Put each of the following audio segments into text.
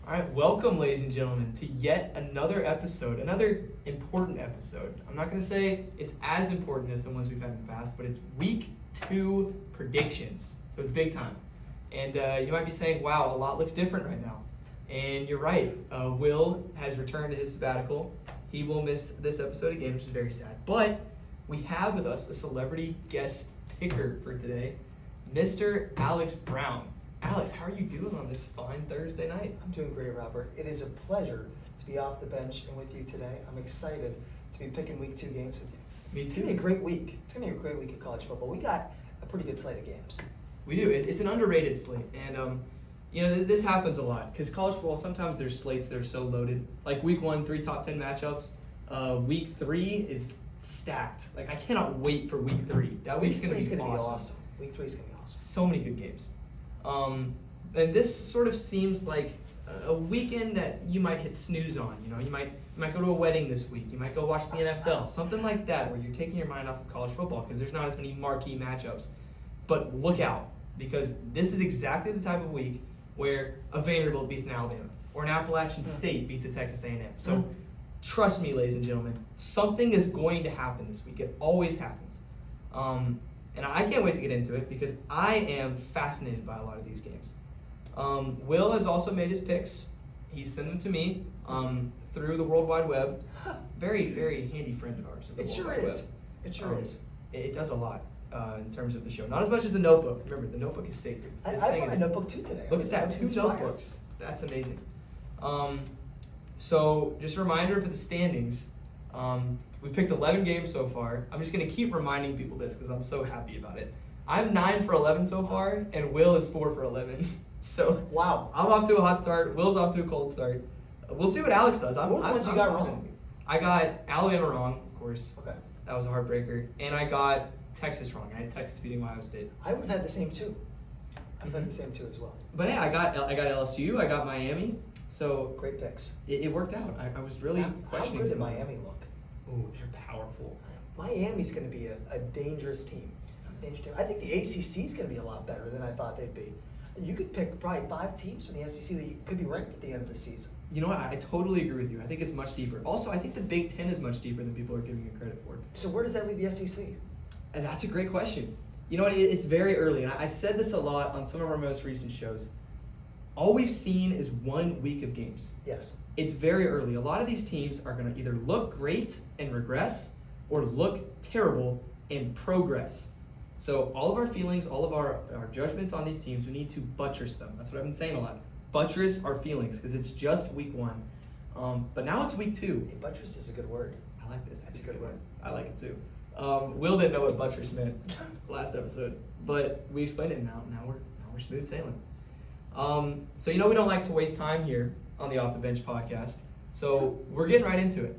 All right, welcome, ladies and gentlemen, to yet another episode, another important episode. I'm not going to say it's as important as the ones we've had in the past, but it's week 2 predictions. So it's big time. And you might be saying, wow, a lot looks different right now. And you're right. Will has returned to his sabbatical. He will miss this episode again, which is very sad. But we have with us a celebrity guest picker for today, Mr. Alex Brown. Alex, how are you doing on this fine Thursday night? I'm doing great, Robert. It is a pleasure to be off the bench and with you today. I'm excited to be picking week 2 games with you. Me too. It's going to be a great week. It's going to be a great week of college football. We got a pretty good slate of games. We do. It's an underrated slate. And, this happens a lot because college football, sometimes there's slates that are so loaded. Like week 1, 3 top 10 matchups. Week 3 is stacked. Like, I cannot wait for week 3. That week's going to be awesome. Week 3 is going to be awesome. So many good games. And this sort of seems like a weekend that you might hit snooze on. You might go to a wedding this week. You might go watch the NFL, something like that, where you're taking your mind off of college football because there's not as many marquee matchups. But look out, because this is exactly the type of week where a Vanderbilt beats an Alabama or an Appalachian State beats a Texas A&M. So trust me, ladies and gentlemen, something is going to happen this week. It always happens. And I can't wait to get into it because I am fascinated by a lot of these games. Will has also made his picks. He sent them to me through the World Wide Web. Very, very handy friend of ours. It sure is. It sure is. It does a lot in terms of the show. Not as much as the Notebook. Remember, the Notebook is sacred. I brought a notebook too today. Look at that, 2 notebooks. That's amazing. So just a reminder for the standings. We've picked 11 games so far. I'm just going to keep reminding people this because I'm so happy about it. I'm 9 for 11 so far, and Will is 4 for 11. So wow, I'm off to a hot start. Will's off to a cold start. We'll see what Alex does. What were the ones you got wrong? I got Alabama wrong, of course. Okay. That was a heartbreaker. And I got Texas wrong. I had Texas beating Ohio State. I would have had the same too. I've had the same too as well. But yeah, I got LSU. I got Miami. So great picks. It worked out. I was really questioning. How good did Miami look? Oh, they're powerful. Miami's going to be a dangerous team. I think the ACC is going to be a lot better than I thought they'd be. You could pick probably 5 teams from the SEC that could be ranked at the end of the season. You know what? I totally agree with you. I think it's much deeper. Also, I think the Big Ten is much deeper than people are giving it credit for. So where does that leave the SEC? And that's a great question. You know what? It's very early, and I said this a lot on some of our most recent shows. All we've seen is 1 week of games. Yes. It's very early. A lot of these teams are going to either look great and regress or look terrible and progress. So all of our feelings, all of our judgments on these teams, we need to buttress them. That's what I've been saying a lot. Buttress our feelings because it's just week 1. But now it's week 2. Hey, buttress is a good word. I like this. That's a good word. I like it too. Will didn't know what buttress meant last episode, but we explained it now. Now we're smooth sailing. So we don't like to waste time here on the Off the Bench podcast. So we're getting right into it.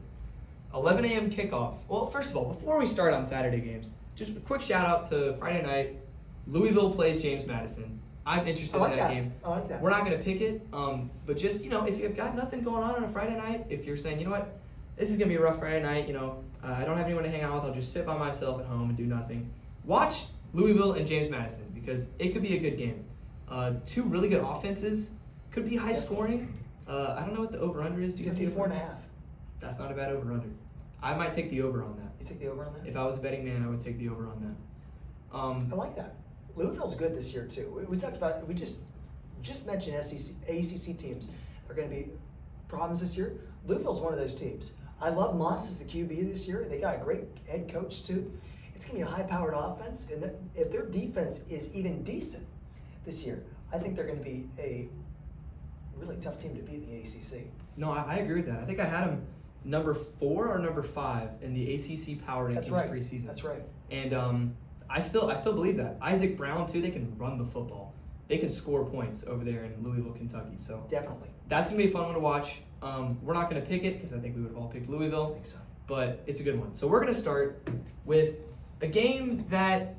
11 a.m. kickoff. Well, first of all, before we start on Saturday games, just a quick shout out to Friday night. Louisville plays James Madison. I'm interested in that game. I like that. We're not going to pick it, but just, if you've got nothing going on a Friday night, if you're saying, you know what, this is going to be a rough Friday night, I don't have anyone to hang out with, I'll just sit by myself at home and do nothing. Watch Louisville and James Madison because it could be a good game. 2 really good offenses, could be high scoring. I don't know what the over-under is. Do you 54.5. That's not a bad over-under. I might take the over on that. You take the over on that? If I was a betting man, I would take the over on that. I like that. Louisville's good this year too. We talked about, we just mentioned ACC teams are going to be problems this year. Louisville's one of those teams. I love Moss as the QB this year. They got a great head coach too. It's going to be a high-powered offense, and if their defense is even decent this year, I think they're going to be a really tough team to beat in the ACC. No, I agree with that. I think I had them number 4 or number 5 in the ACC power rankings preseason. That's right. And I still believe that. Isaac Brown too. They can run the football. They can score points over there in Louisville, Kentucky. So definitely, that's gonna be a fun one to watch. We're not gonna pick it because I think we would have all picked Louisville. I think so. But it's a good one. So we're gonna start with a game that,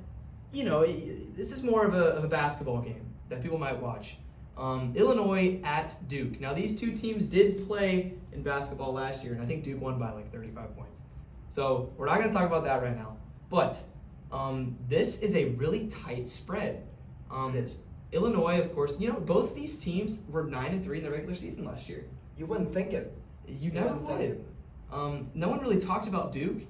this is more of a basketball game that people might watch. Illinois at Duke. Now, these 2 teams did play in basketball last year, and I think Duke won by like 35 points. So we're not going to talk about that right now. But this is a really tight spread. It is. Illinois, of course, both these teams were 9-3 in the regular season last year. You wouldn't think it. You never would. No one really talked about Duke.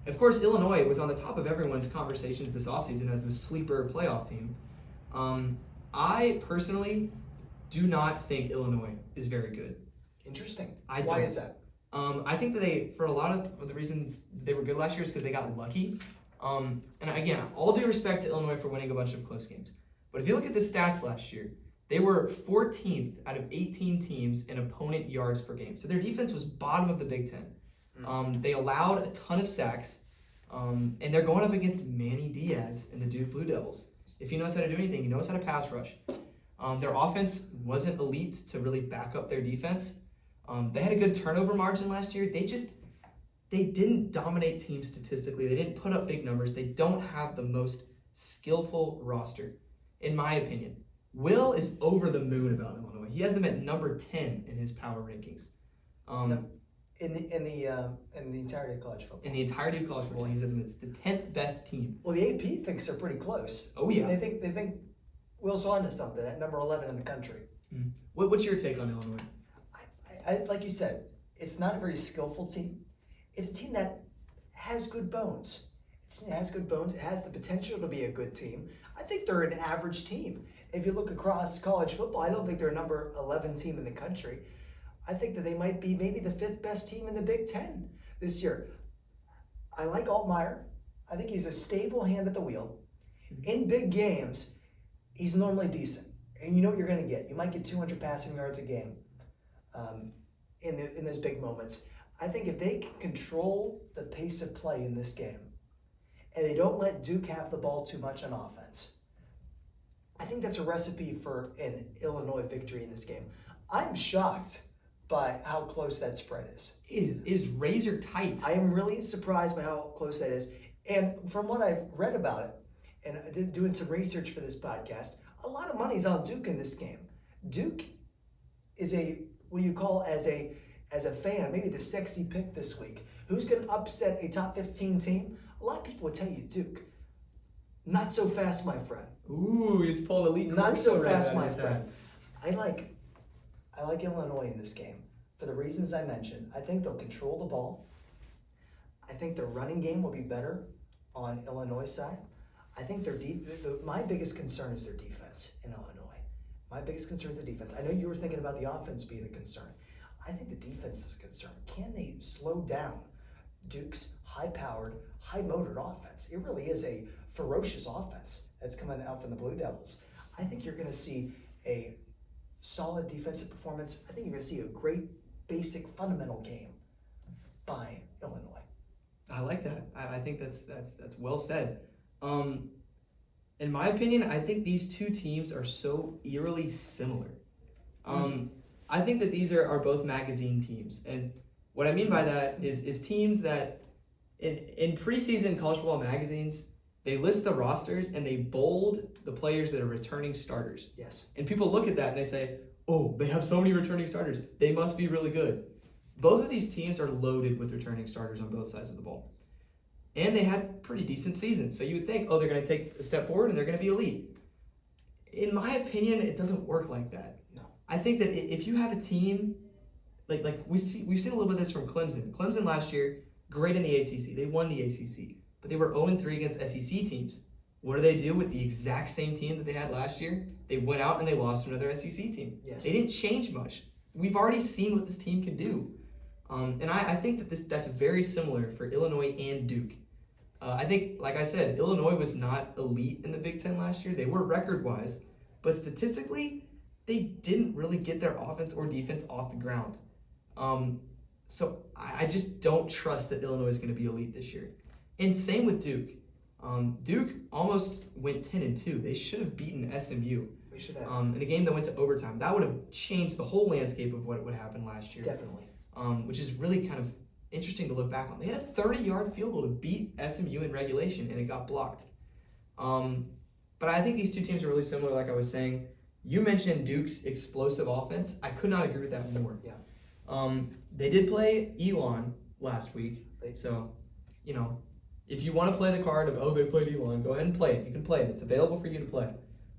Of course, Illinois was on the top of everyone's conversations this offseason as the sleeper playoff team. I personally do not think Illinois is very good. Interesting. Why is that? I think that for a lot of the reasons they were good last year is because they got lucky. And again, all due respect to Illinois for winning a bunch of close games. But if you look at the stats last year, they were 14th out of 18 teams in opponent yards per game. So their defense was bottom of the Big Ten. They allowed a ton of sacks, and they're going up against Manny Diaz and the Duke Blue Devils. If he knows how to do anything, he knows how to pass rush. Their offense wasn't elite to really back up their defense. They had a good turnover margin last year. They didn't dominate teams statistically. They didn't put up big numbers. They don't have the most skillful roster, in my opinion. Will is over the moon about Illinois. He has them at number 10 in his power rankings. In the entirety of college football. In the entirety of college football, he's at the 10th best team. Well, the AP thinks they're pretty close. Oh yeah. They think Will's on to something at number 11 in the country. What's your take on Illinois? I like you said, it's not a very skillful team. It's a team that has good bones. It has good bones. It has the potential to be a good team. I think they're an average team. If you look across college football, I don't think they're a number 11 team in the country. I think that they might be maybe the 5th best team in the Big Ten this year. I like Altmaier. I think he's a stable hand at the wheel. In big games, he's normally decent. And you know what you're going to get. You might get 200 passing yards a game in those big moments. I think if they can control the pace of play in this game, and they don't let Duke have the ball too much on offense, I think that's a recipe for an Illinois victory in this game. I'm shocked by how close that spread is. It is razor tight. I am really surprised by how close that is. And from what I've read about it, and I did doing some research for this podcast, a lot of money's on Duke in this game. Duke is what you call as a fan, maybe the sexy pick this week. Who's going to upset a top 15 team? A lot of people would tell you Duke. Not so fast, my friend. Ooh, he's pulled elite. Not so fast, my friend. I like Illinois in this game for the reasons I mentioned. I think they'll control the ball. I think their running game will be better on Illinois' side. I think my biggest concern is their defense in Illinois. My biggest concern is the defense. I know you were thinking about the offense being a concern. I think the defense is a concern. Can they slow down Duke's high-powered, high-motored offense? It really is a ferocious offense that's coming out from the Blue Devils. I think you're going to see a solid defensive performance. I think you're going to see a great, basic, fundamental game by Illinois. I like that. I think that's well said. In my opinion, I think these two teams are so eerily similar. I think that these are both magazine teams. And what I mean by that is teams that in preseason college football magazines, they list the rosters and they bold the players that are returning starters. Yes. And people look at that and they say, oh, they have so many returning starters. They must be really good. Both of these teams are loaded with returning starters on both sides of the ball. And they had pretty decent seasons. So you would think, oh, they're going to take a step forward and they're going to be elite. In my opinion, it doesn't work like that. No. I think that if you have a team, like we've seen a little bit of this from Clemson. Clemson last year, great in the ACC. They won the ACC. But they were 0-3 against SEC teams. What do they do with the exact same team that they had last year? They went out and they lost to another SEC team. Yes. They didn't change much. We've already seen what this team can do. And I think that that's very similar for Illinois and Duke. I think, like I said, Illinois was not elite in the Big Ten last year. They were record-wise. But statistically, they didn't really get their offense or defense off the ground. So I just don't trust that Illinois is going to be elite this year. And same with Duke. Duke almost went 10-2. They should have beaten SMU. We should have. In a game that went to overtime. That would have changed the whole landscape of what would happen last year. Definitely. Which is really kind of interesting to look back on. They had a 30-yard field goal to beat SMU in regulation, and it got blocked. But I think these two teams are really similar, like I was saying. You mentioned Duke's explosive offense. I could not agree with that more. Yeah. They did play Elon last week. So, if you want to play the card of, oh, they played Elon, go ahead and play it. You can play it. It's available for you to play.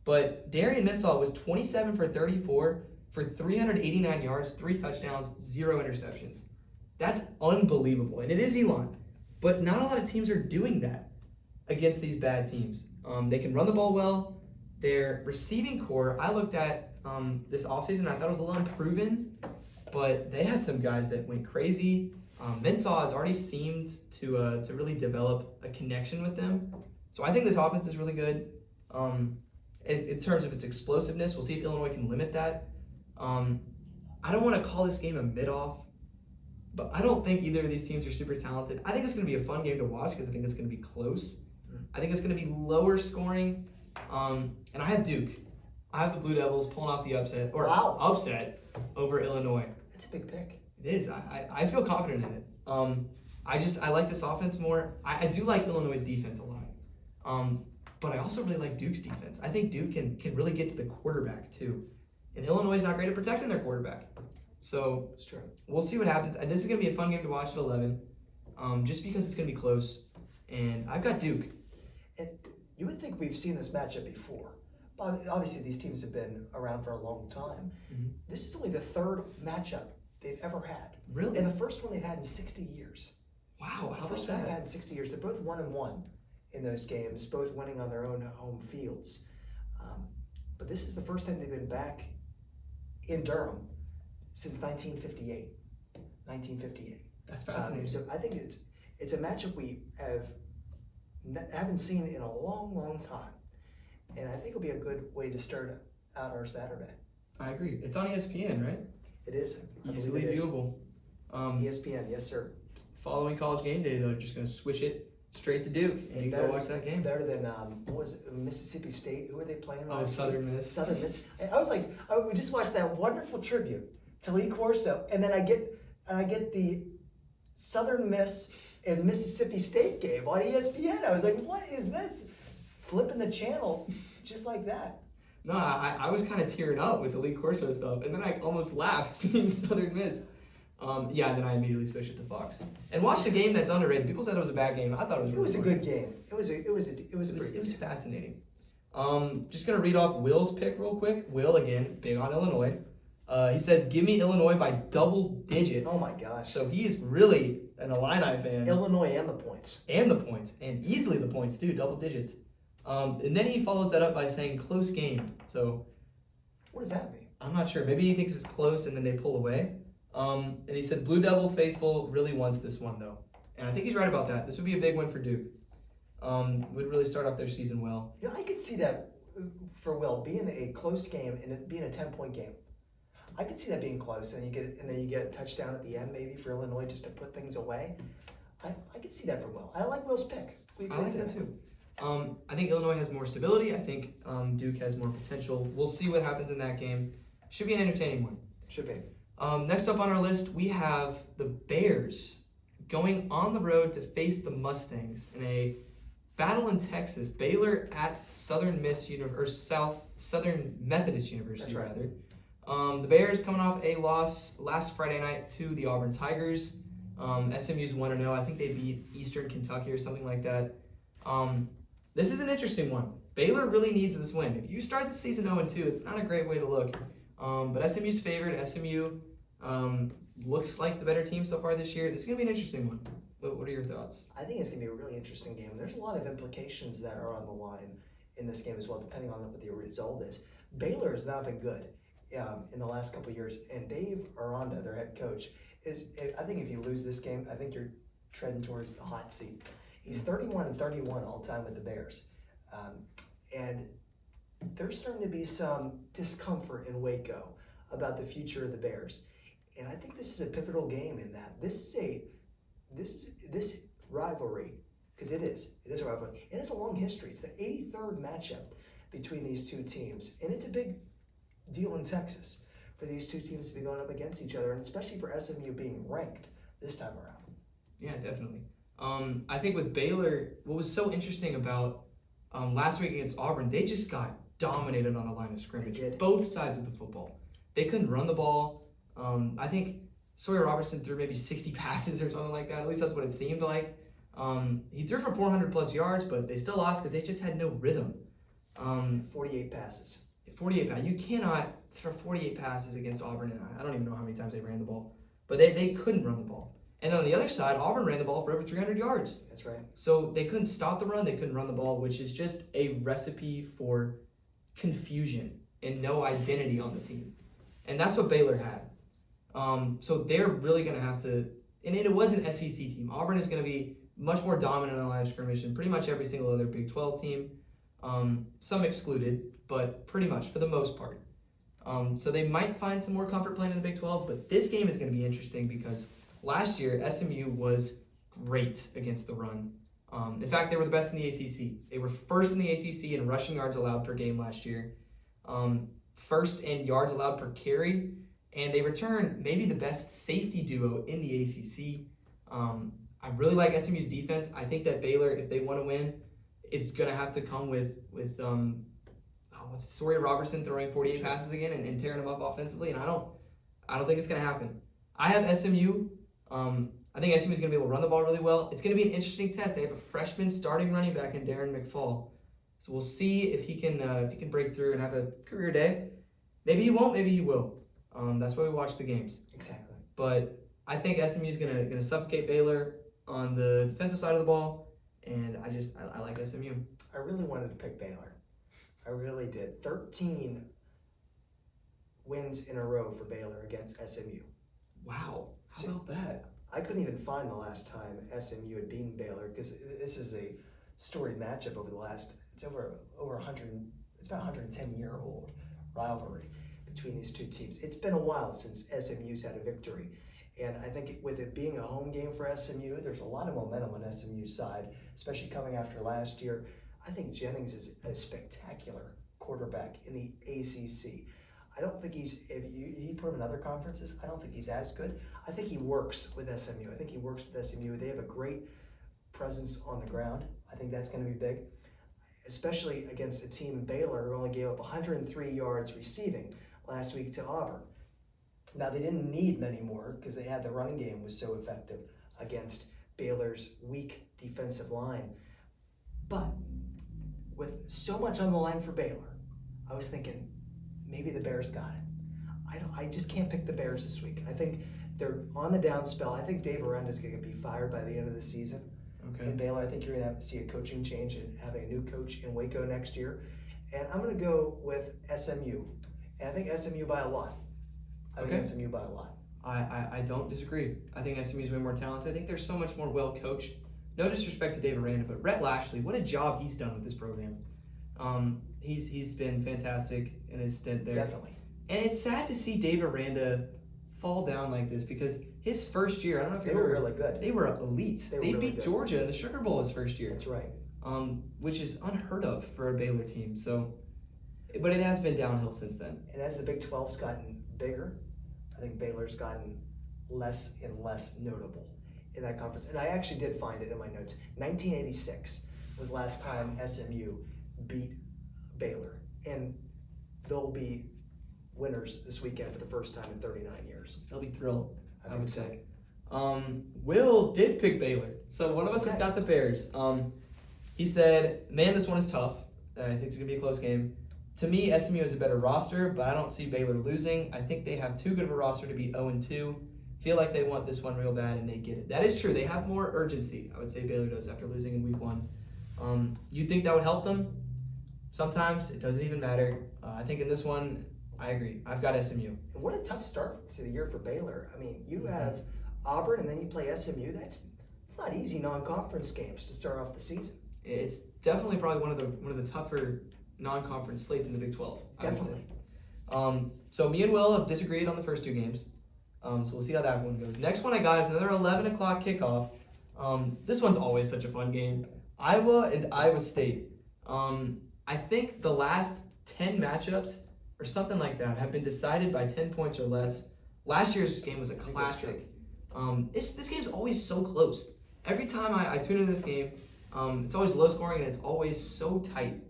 But Darian Mensah was 27 for 34 for 389 yards, 3 touchdowns, 0 interceptions. That's unbelievable. And it is Elon. But not a lot of teams are doing that against these bad teams. They can run the ball well. Their receiving core, I looked at this offseason, I thought it was a little unproven, but they had some guys that went crazy. Mensah has already seemed to really develop a connection with them. So I think this offense is really good. In terms of its explosiveness, we'll see if Illinois can limit that. I don't want to call this game a mid-off, but I don't think either of these teams are super talented. I think it's going to be a fun game to watch because I think it's going to be close. I think it's going to be lower scoring. And I have Duke. I have the Blue Devils pulling off the upset over Illinois. It's a big pick. It is. I feel confident in it. I like this offense more. I do like Illinois' defense a lot. But I also really like Duke's defense. I think Duke can really get to the quarterback too. And Illinois is not great at protecting their quarterback. So it's true. We'll see what happens. This is going to be a fun game to watch at 11, just because it's going to be close. And I've got Duke. And you would think we've seen this matchup before. But obviously, these teams have been around for a long time. Mm-hmm. This is only the third matchup they've ever had. Really? And the first one they've had in 60 years. Wow, how first about one that? they've had in 60 years. They're both 1-1 in those games, both winning on their own home fields. But this is the first time they've been back in Durham since 1958. 1958. That's fascinating. So I think it's a matchup we haven't seen in a long, long time. And I think it'll be a good way to start out our Saturday. I agree. It's on ESPN, right? It is. Easily viewable. ESPN, yes, sir. Following College Game Day, though, just going to switch it straight to Duke, and you can go watch that game. Better than, what was it, Mississippi State? Who were they playing last week? Southern Miss. Southern Miss. I was like, we just watched that wonderful tribute to Lee Corso, and then I get the Southern Miss and Mississippi State game on ESPN. I was like, what is this? Flipping the channel just like that. No, I was kind of tearing up with the Lee Corso stuff, and then I almost laughed seeing Southern Miss. And then I immediately switched it to Fox and watched a game that's underrated. People said it was a bad game. I thought it was. It was a good game. It was fascinating. Just gonna read off Will's pick real quick. Will, again, big on Illinois. He says, "Give me Illinois by double digits." Oh my gosh! So he is really an Illini fan. Illinois and the points. And easily the points too, double digits. And then he follows that up by saying close game. So what does that mean? I'm not sure. Maybe he thinks it's close and then they pull away. And he said Blue Devil faithful really wants this one though. And I think he's right about that. This would be a big win for Duke. Would really start off their season well. Yeah, I could see that for Will being a close game and it being a 10-point game. I could see that being close, and then you get a touchdown at the end maybe for Illinois just to put things away. I could see that for Will. I like Will's pick. I like that too. I think Illinois has more stability. I think Duke has more potential. We'll see what happens in that game. Should be an entertaining one. Should be. Next up on our list, we have the Bears going on the road to face the Mustangs in a battle in Texas. Baylor at Southern Methodist University. That's right. Rather. The Bears coming off a loss last Friday night to the Auburn Tigers. SMU's 1-0. I think they beat Eastern Kentucky or something like that. This is an interesting one. Baylor really needs this win. If you start the season 0-2, it's not a great way to look. But SMU's favored. SMU looks like the better team so far this year. This is going to be an interesting one. What are your thoughts? I think it's going to be a really interesting game. There's a lot of implications that are on the line in this game as well, depending on what the result is. Baylor has not been good in the last couple of years, and Dave Aranda, their head coach, I think if you lose this game, I think you're treading towards the hot seat. He's 31-31 all time with the Bears, and there's starting to be some discomfort in Waco about the future of the Bears, and I think this is a pivotal game in that this rivalry, because it is a rivalry. It has a long history. It's the 83rd matchup between these two teams, and it's a big deal in Texas for these two teams to be going up against each other, and especially for SMU being ranked this time around. Yeah, definitely. I think with Baylor, what was so interesting about last week against Auburn, they just got dominated on the line of scrimmage. Both sides of the football. They couldn't run the ball. I think Sawyer Robertson threw maybe 60 passes or something like that. At least that's what it seemed like. He threw for 400 plus yards, but they still lost because they just had no rhythm. 48 passes. 48 passes. You cannot throw 48 passes against Auburn, and I don't even know how many times they ran the ball. But they couldn't run the ball. And then on the other side, Auburn ran the ball for over 300 yards. That's right. So they couldn't stop the run, they couldn't run the ball, which is just a recipe for confusion and no identity on the team. And that's what Baylor had. So they're really going to have to, and it was an SEC team. Auburn is going to be much more dominant on the line of scrimmage than pretty much every single other Big 12 team. Some excluded, but pretty much for the most part. So they might find some more comfort playing in the Big 12, but this game is going to be interesting because last year SMU was great against the run. In fact, they were the best in the ACC. They were first in the ACC in rushing yards allowed per game last year, first in yards allowed per carry, and they returned maybe the best safety duo in the ACC. I really like SMU's defense. I think that Baylor, if they want to win, it's going to have to come with Sawyer Robertson throwing 48 passes again and tearing them up offensively, and I don't think it's going to happen. I have SMU. I think SMU is going to be able to run the ball really well. It's going to be an interesting test. They have a freshman starting running back in Darren McFall, so we'll see if he can break through and have a career day. Maybe he won't. Maybe he will. That's why we watch the games. Exactly. But I think SMU is going to suffocate Baylor on the defensive side of the ball, and I like SMU. I really wanted to pick Baylor. I really did. 13 wins in a row for Baylor against SMU. Wow. How about that? I couldn't even find the last time SMU had beaten Baylor because this is a storied matchup over the last, it's over 100, it's about 110-year-old rivalry between these two teams. It's been a while since SMU's had a victory. And I think with it being a home game for SMU, there's a lot of momentum on SMU's side, especially coming after last year. I think Jennings is a spectacular quarterback in the ACC. I don't think if you put him in other conferences, I don't think he's as good. I think he works with SMU. They have a great presence on the ground. I think that's going to be big, especially against a team in Baylor who only gave up 103 yards receiving last week to Auburn. Now, they didn't need many more because they had the running game was so effective against Baylor's weak defensive line. But with so much on the line for Baylor, I was thinking maybe the Bears got it. I just can't pick the Bears this week. I think they're on the down spell. I think Dave Aranda's going to be fired by the end of the season. Okay. In Baylor, I think you're going to see a coaching change and having a new coach in Waco next year. And I'm going to go with SMU. And I think SMU by a lot. I don't disagree. I think SMU is way more talented. I think they're so much more well coached. No disrespect to Dave Aranda, but Rhett Lashley, what a job he's done with this program. He's been fantastic in his stint there. Definitely. And it's sad to see Dave Aranda fall down like this because his first year, I don't know if they were really good. They were elite. They beat good. Georgia in the Sugar Bowl his first year. That's right. Which is unheard of for a Baylor team. So, but it has been downhill since then. And as the Big 12's gotten bigger, I think Baylor's gotten less and less notable in that conference. And I actually did find it in my notes. 1986 was last time SMU beat Baylor. And they'll be winners this weekend for the first time in 39 years. They'll be thrilled, I would say. Will did pick Baylor. So one of us has got the Bears. He said, man, this one is tough. I think it's going to be a close game. To me, SMU is a better roster, but I don't see Baylor losing. I think they have too good of a roster to be 0-2. Feel like they want this one real bad, and they get it. That is true. They have more urgency, I would say Baylor does, after losing in week 1. You think that would help them? Sometimes. It doesn't even matter. I think in this one, I agree. I've got SMU. And what a tough start to the year for Baylor. I mean, you have Auburn, and then you play SMU. It's not easy non-conference games to start off the season. It's definitely probably one of the tougher non-conference slates in the Big 12. Definitely. So me and Will have disagreed on the first 2 games. So we'll see how that one goes. Next one I got is another 11 o'clock kickoff. This one's always such a fun game. Iowa and Iowa State. I think the last 10 matchups or something like that have been decided by 10 points or less. Last year's game was a classic. This game's always so close. Every time I tune into this game, it's always low scoring and it's always so tight.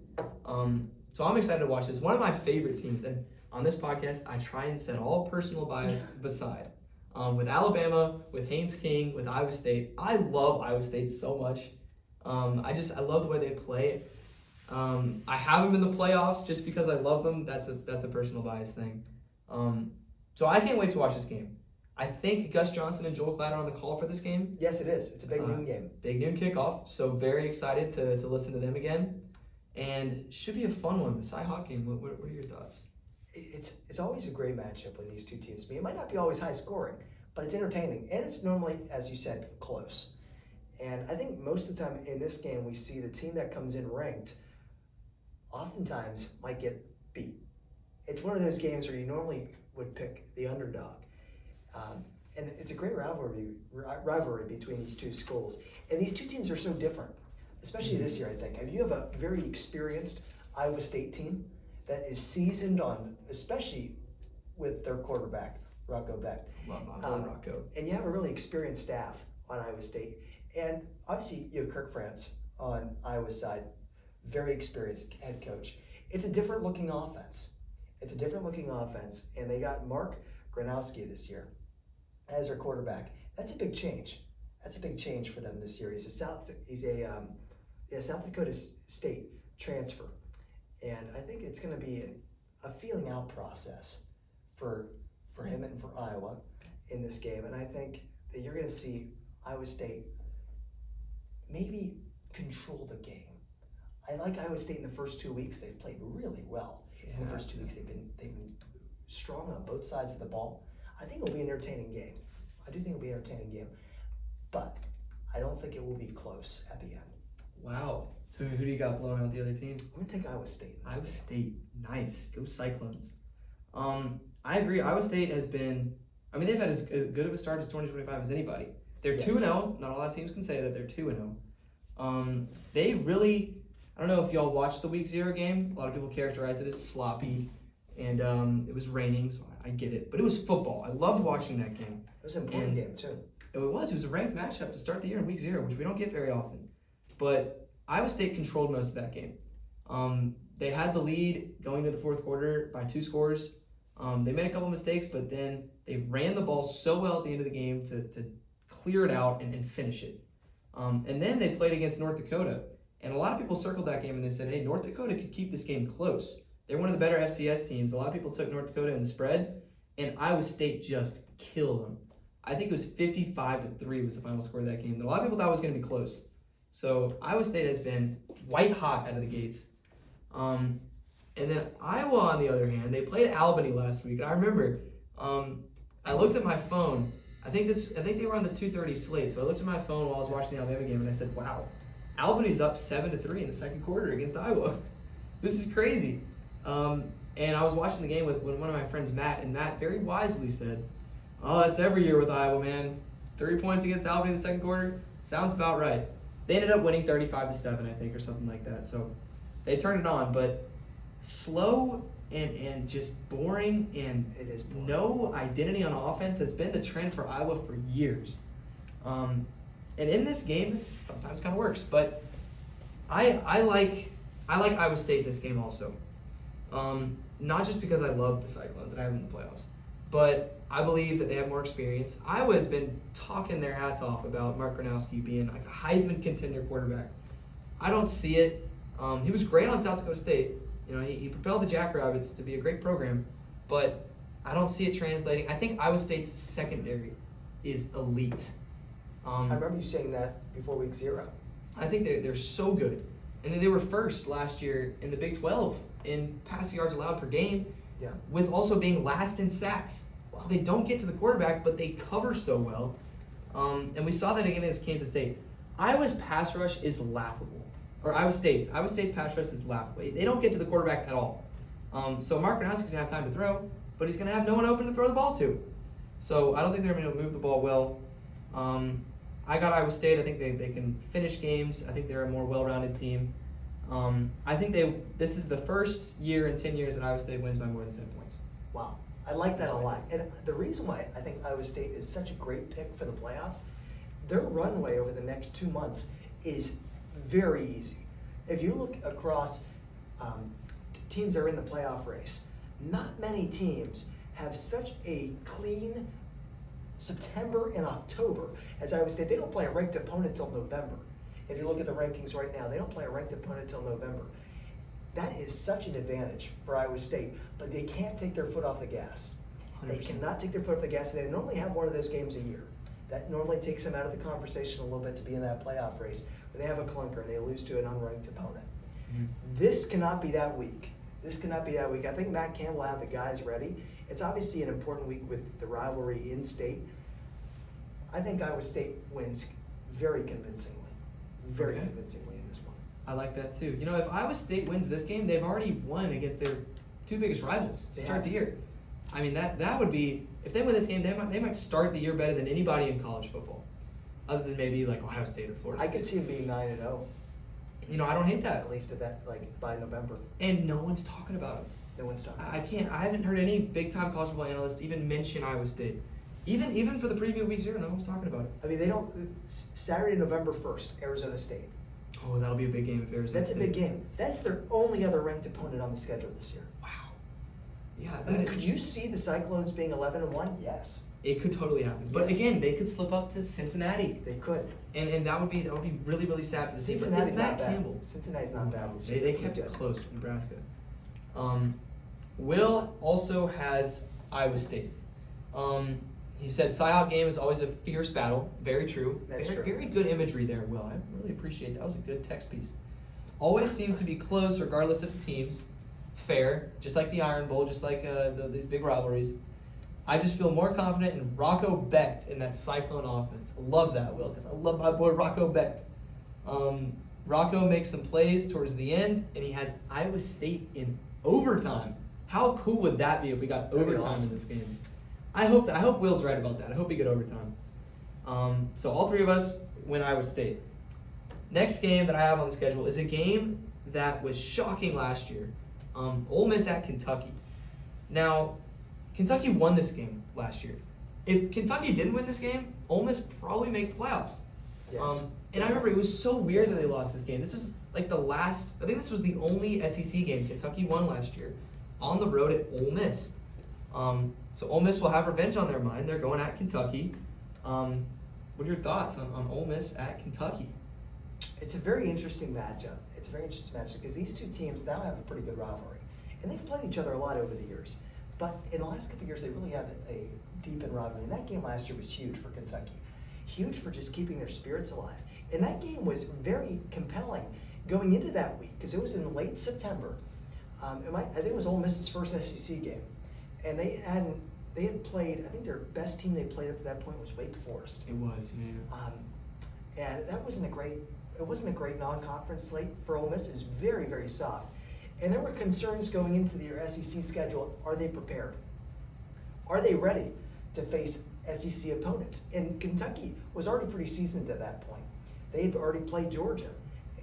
So I'm excited to watch this. One of my favorite teams, and on this podcast, I try and set all personal bias beside. With Alabama, with Haynes King, with Iowa State. I love Iowa State so much. I love the way they play. I have them in the playoffs just because I love them. That's a personal bias thing. So I can't wait to watch this game. I think Gus Johnson and Joel Klatt are on the call for this game. Yes, it is. It's a big noon game. Big noon kickoff. So very excited to listen to them again. And should be a fun one. The Cy-Hawk game. What are your thoughts? It's always a great matchup when these two teams meet. It might not be always high scoring, but it's entertaining. And it's normally, as you said, close. And I think most of the time in this game, we see the team that comes in ranked oftentimes might get beat. It's one of those games where you normally would pick the underdog. And it's a great rivalry between these two schools. And these two teams are so different, especially this year, I think. And you have a very experienced Iowa State team that is seasoned on, especially with their quarterback, Rocco Beck. Love Rocco. And you have a really experienced staff on Iowa State. And obviously you have Kirk France on Iowa's side, very experienced head coach. It's a different looking offense. And they got Mark Gronowski this year as their quarterback. That's a big change. For them this year. He's a South Dakota State transfer. And I think it's going to be a feeling out process for him and for Iowa in this game. And I think that you're going to see Iowa State maybe control the game. I like Iowa State in the first 2 weeks. They've played really well. In the first 2 weeks, they've been strong on both sides of the ball. I think it'll be an entertaining game. But I don't think it will be close at the end. Wow. So who do you got blowing out the other team? I'm going to take Iowa State. Iowa State. Nice. Go Cyclones. I agree. Iowa State has been, they've had as good of a start as 2025 as anybody. They're 2-0. Not a lot of teams can say that they're 2-0. They really, I don't know if y'all watched the Week 0 game. A lot of people characterize it as sloppy. And it was raining, so I get it. But it was football. I loved watching that game. It was an important game, too. It was a ranked matchup to start the year in Week 0, which we don't get very often. But Iowa State controlled most of that game. They had the lead going to the fourth quarter by 2 scores. They made a couple mistakes, but then they ran the ball so well at the end of the game to clear it out and finish it. And then they played against North Dakota. And a lot of people circled that game and they said, hey, North Dakota could keep this game close. They're one of the better FCS teams. A lot of people took North Dakota in the spread, and Iowa State just killed them. I think it was 55-3 was the final score of that game. A lot of people thought it was going to be close. So Iowa State has been white hot out of the gates. And then Iowa, on the other hand, they played Albany last week. And I remember, I looked at my phone. I think they were on the 2:30 slate. So I looked at my phone while I was watching the Alabama game, and I said, wow, Albany's up 7-3 in the second quarter against Iowa. This is crazy. And I was watching the game with one of my friends, Matt, and Matt very wisely said, oh, that's every year with Iowa, man. 30 points against Albany in the second quarter. Sounds about right. They ended up winning 35-7, I think, or something like that. So they turned it on, but slow and just boring and It is boring. No identity on offense has been the trend for Iowa for years. And in this game, this sometimes kind of works, but I like Iowa State in this game also. Not just because I love the Cyclones and I have them in the playoffs, but I believe that they have more experience. Iowa has been talking their hats off about Mark Gronowski being like a Heisman contender quarterback. I don't see it. He was great on South Dakota State. He propelled the Jackrabbits to be a great program, but I don't see it translating. I think Iowa State's secondary is elite. I remember you saying that before Week 0. I think they're so good. And then they were first last year in the Big 12 in passing yards allowed per game, with also being last in sacks. Wow. So they don't get to the quarterback, but they cover so well. And we saw that again against Kansas State. Iowa's pass rush is laughable. Or Iowa State's pass rush is laughable. They don't get to the quarterback at all. So Mark Gronowski's going to have time to throw, but he's going to have no one open to throw the ball to. So I don't think they're going to move the ball well. I got Iowa State. I think they can finish games. I think they're a more well-rounded team. I think this is the first year in 10 years that Iowa State wins by more than 10 points. Wow. I like that a lot. And the reason why I think Iowa State is such a great pick for the playoffs, their runway over the next 2 months is very easy. If you look across teams that are in the playoff race, not many teams have such a clean September and October as Iowa State. They don't play a ranked opponent till November. If you look at the rankings right now, they don't play a ranked opponent till November. That is such an advantage for Iowa State, but they can't take their foot off the gas. 100%. They cannot take their foot off the gas. They normally have one of those games a year. That normally takes them out of the conversation a little bit to be in that playoff race, where they have a clunker and they lose to an unranked opponent. Mm-hmm. This cannot be that week. This cannot be that week. I think Matt Campbell will have the guys ready. It's obviously an important week with the rivalry in state. I think Iowa State wins very convincingly. Very Okay. convincingly in this one. I like that too. You know, if Iowa State wins this game, they've already won against their two biggest rivals to They start have. the year. I mean, that would be, if they win this game, they might start the year better than anybody in college football, other than maybe like Ohio State or Florida I State. could see them being 9-0, You know, I don't hate that. at least at that, like by November. And no one's talking about it. No one's talking. I haven't heard any big time college football analyst even mention Iowa State. Even for the preview week 0, no one's talking about it. I mean, they don't. Saturday, November 1st, Arizona State. Oh, that'll be a big game if Arizona That's a State. big game. That's their only other ranked opponent on the schedule this year. Wow. Yeah, I that mean, is. could you see the Cyclones being 11-1? Yes, It could totally happen. But Yes. again, they could slip up to Cincinnati. they could. And that would be really, really sad for the team. But Cincinnati's it's not Matt bad. Campbell. Cincinnati's not bad this They year. kept They're it good. close with Nebraska. Will also has Iowa State. He said Cyhawk game is always a fierce battle. Very true. That's very, true. Very good imagery there, Will. I really appreciate that. That was a good text piece. Always seems to be close regardless of the teams. Fair, just like the Iron Bowl, just like these big rivalries. I just feel more confident in Rocco Becht in that Cyclone offense. I love that, Will, because I love my boy Rocco Becht. Rocco makes some plays towards the end, and he has Iowa State in overtime. How cool would that be if we got That'd be overtime awesome. in this game? I hope Will's right about that. I hope we get overtime. So all three of us win Iowa State. Next game that I have on the schedule is a game that was shocking last year. Ole Miss at Kentucky. Now, Kentucky won this game last year. If Kentucky didn't win this game, Ole Miss probably makes the playoffs. Yes. And I remember it was so weird that they lost this game. This was like I think this was the only SEC game Kentucky won last year on the road at Ole Miss. So Ole Miss will have revenge on their mind. They're going at Kentucky. What are your thoughts on Ole Miss at Kentucky? It's a very interesting matchup. It's a very interesting matchup because these two teams now have a pretty good rivalry. And they've played each other a lot over the years. But in the last couple of years, they really have a deepened rivalry. And that game last year was huge for Kentucky. Huge for just keeping their spirits alive. And that game was very compelling going into that week because it was in late September. I think it was Ole Miss's first SEC game. And they had played, I think their best team they played up to that point was Wake Forest. It was, yeah. And that wasn't a great non-conference slate for Ole Miss. It was very, very soft. And there were concerns going into their SEC schedule. Are they prepared? Are they ready to face SEC opponents? And Kentucky was already pretty seasoned at that point. They had already played Georgia,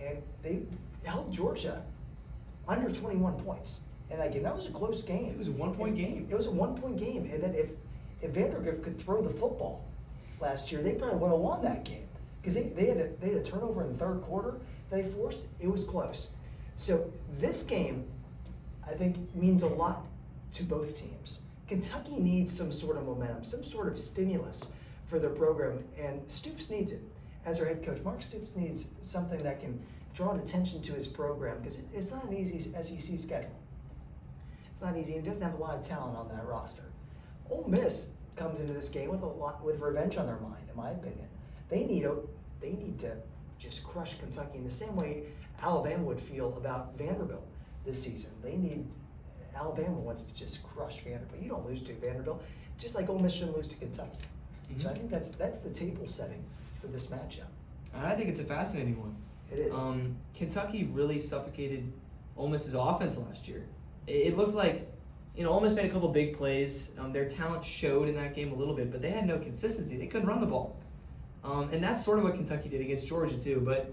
and they held Georgia under 21 points. And again, that was a close game. It was a 1-point game. It was a 1-point game. And then if Vandergrift could throw the football last year, they probably would have won that game. Because they had a turnover in the third quarter they forced. It was close. So this game, I think, means a lot to both teams. Kentucky needs some sort of momentum, some sort of stimulus for their program, and Stoops needs it. As their head coach, Mark Stoops needs something that can draw attention to his program because it's not an easy SEC schedule. It's not easy, and it doesn't have a lot of talent on that roster. Ole Miss comes into this game with revenge on their mind, in my opinion. They need to just crush Kentucky in the same way Alabama would feel about Vanderbilt this season. Alabama wants to just crush Vanderbilt. You don't lose to Vanderbilt, just like Ole Miss shouldn't lose to Kentucky. Mm-hmm. So I think that's the table setting for this matchup. I think it's a fascinating one. It is. Kentucky really suffocated Ole Miss's offense last year. It looked like, Ole Miss made a couple big plays. Their talent showed in that game a little bit, but they had no consistency. They couldn't run the ball. And that's sort of what Kentucky did against Georgia too. But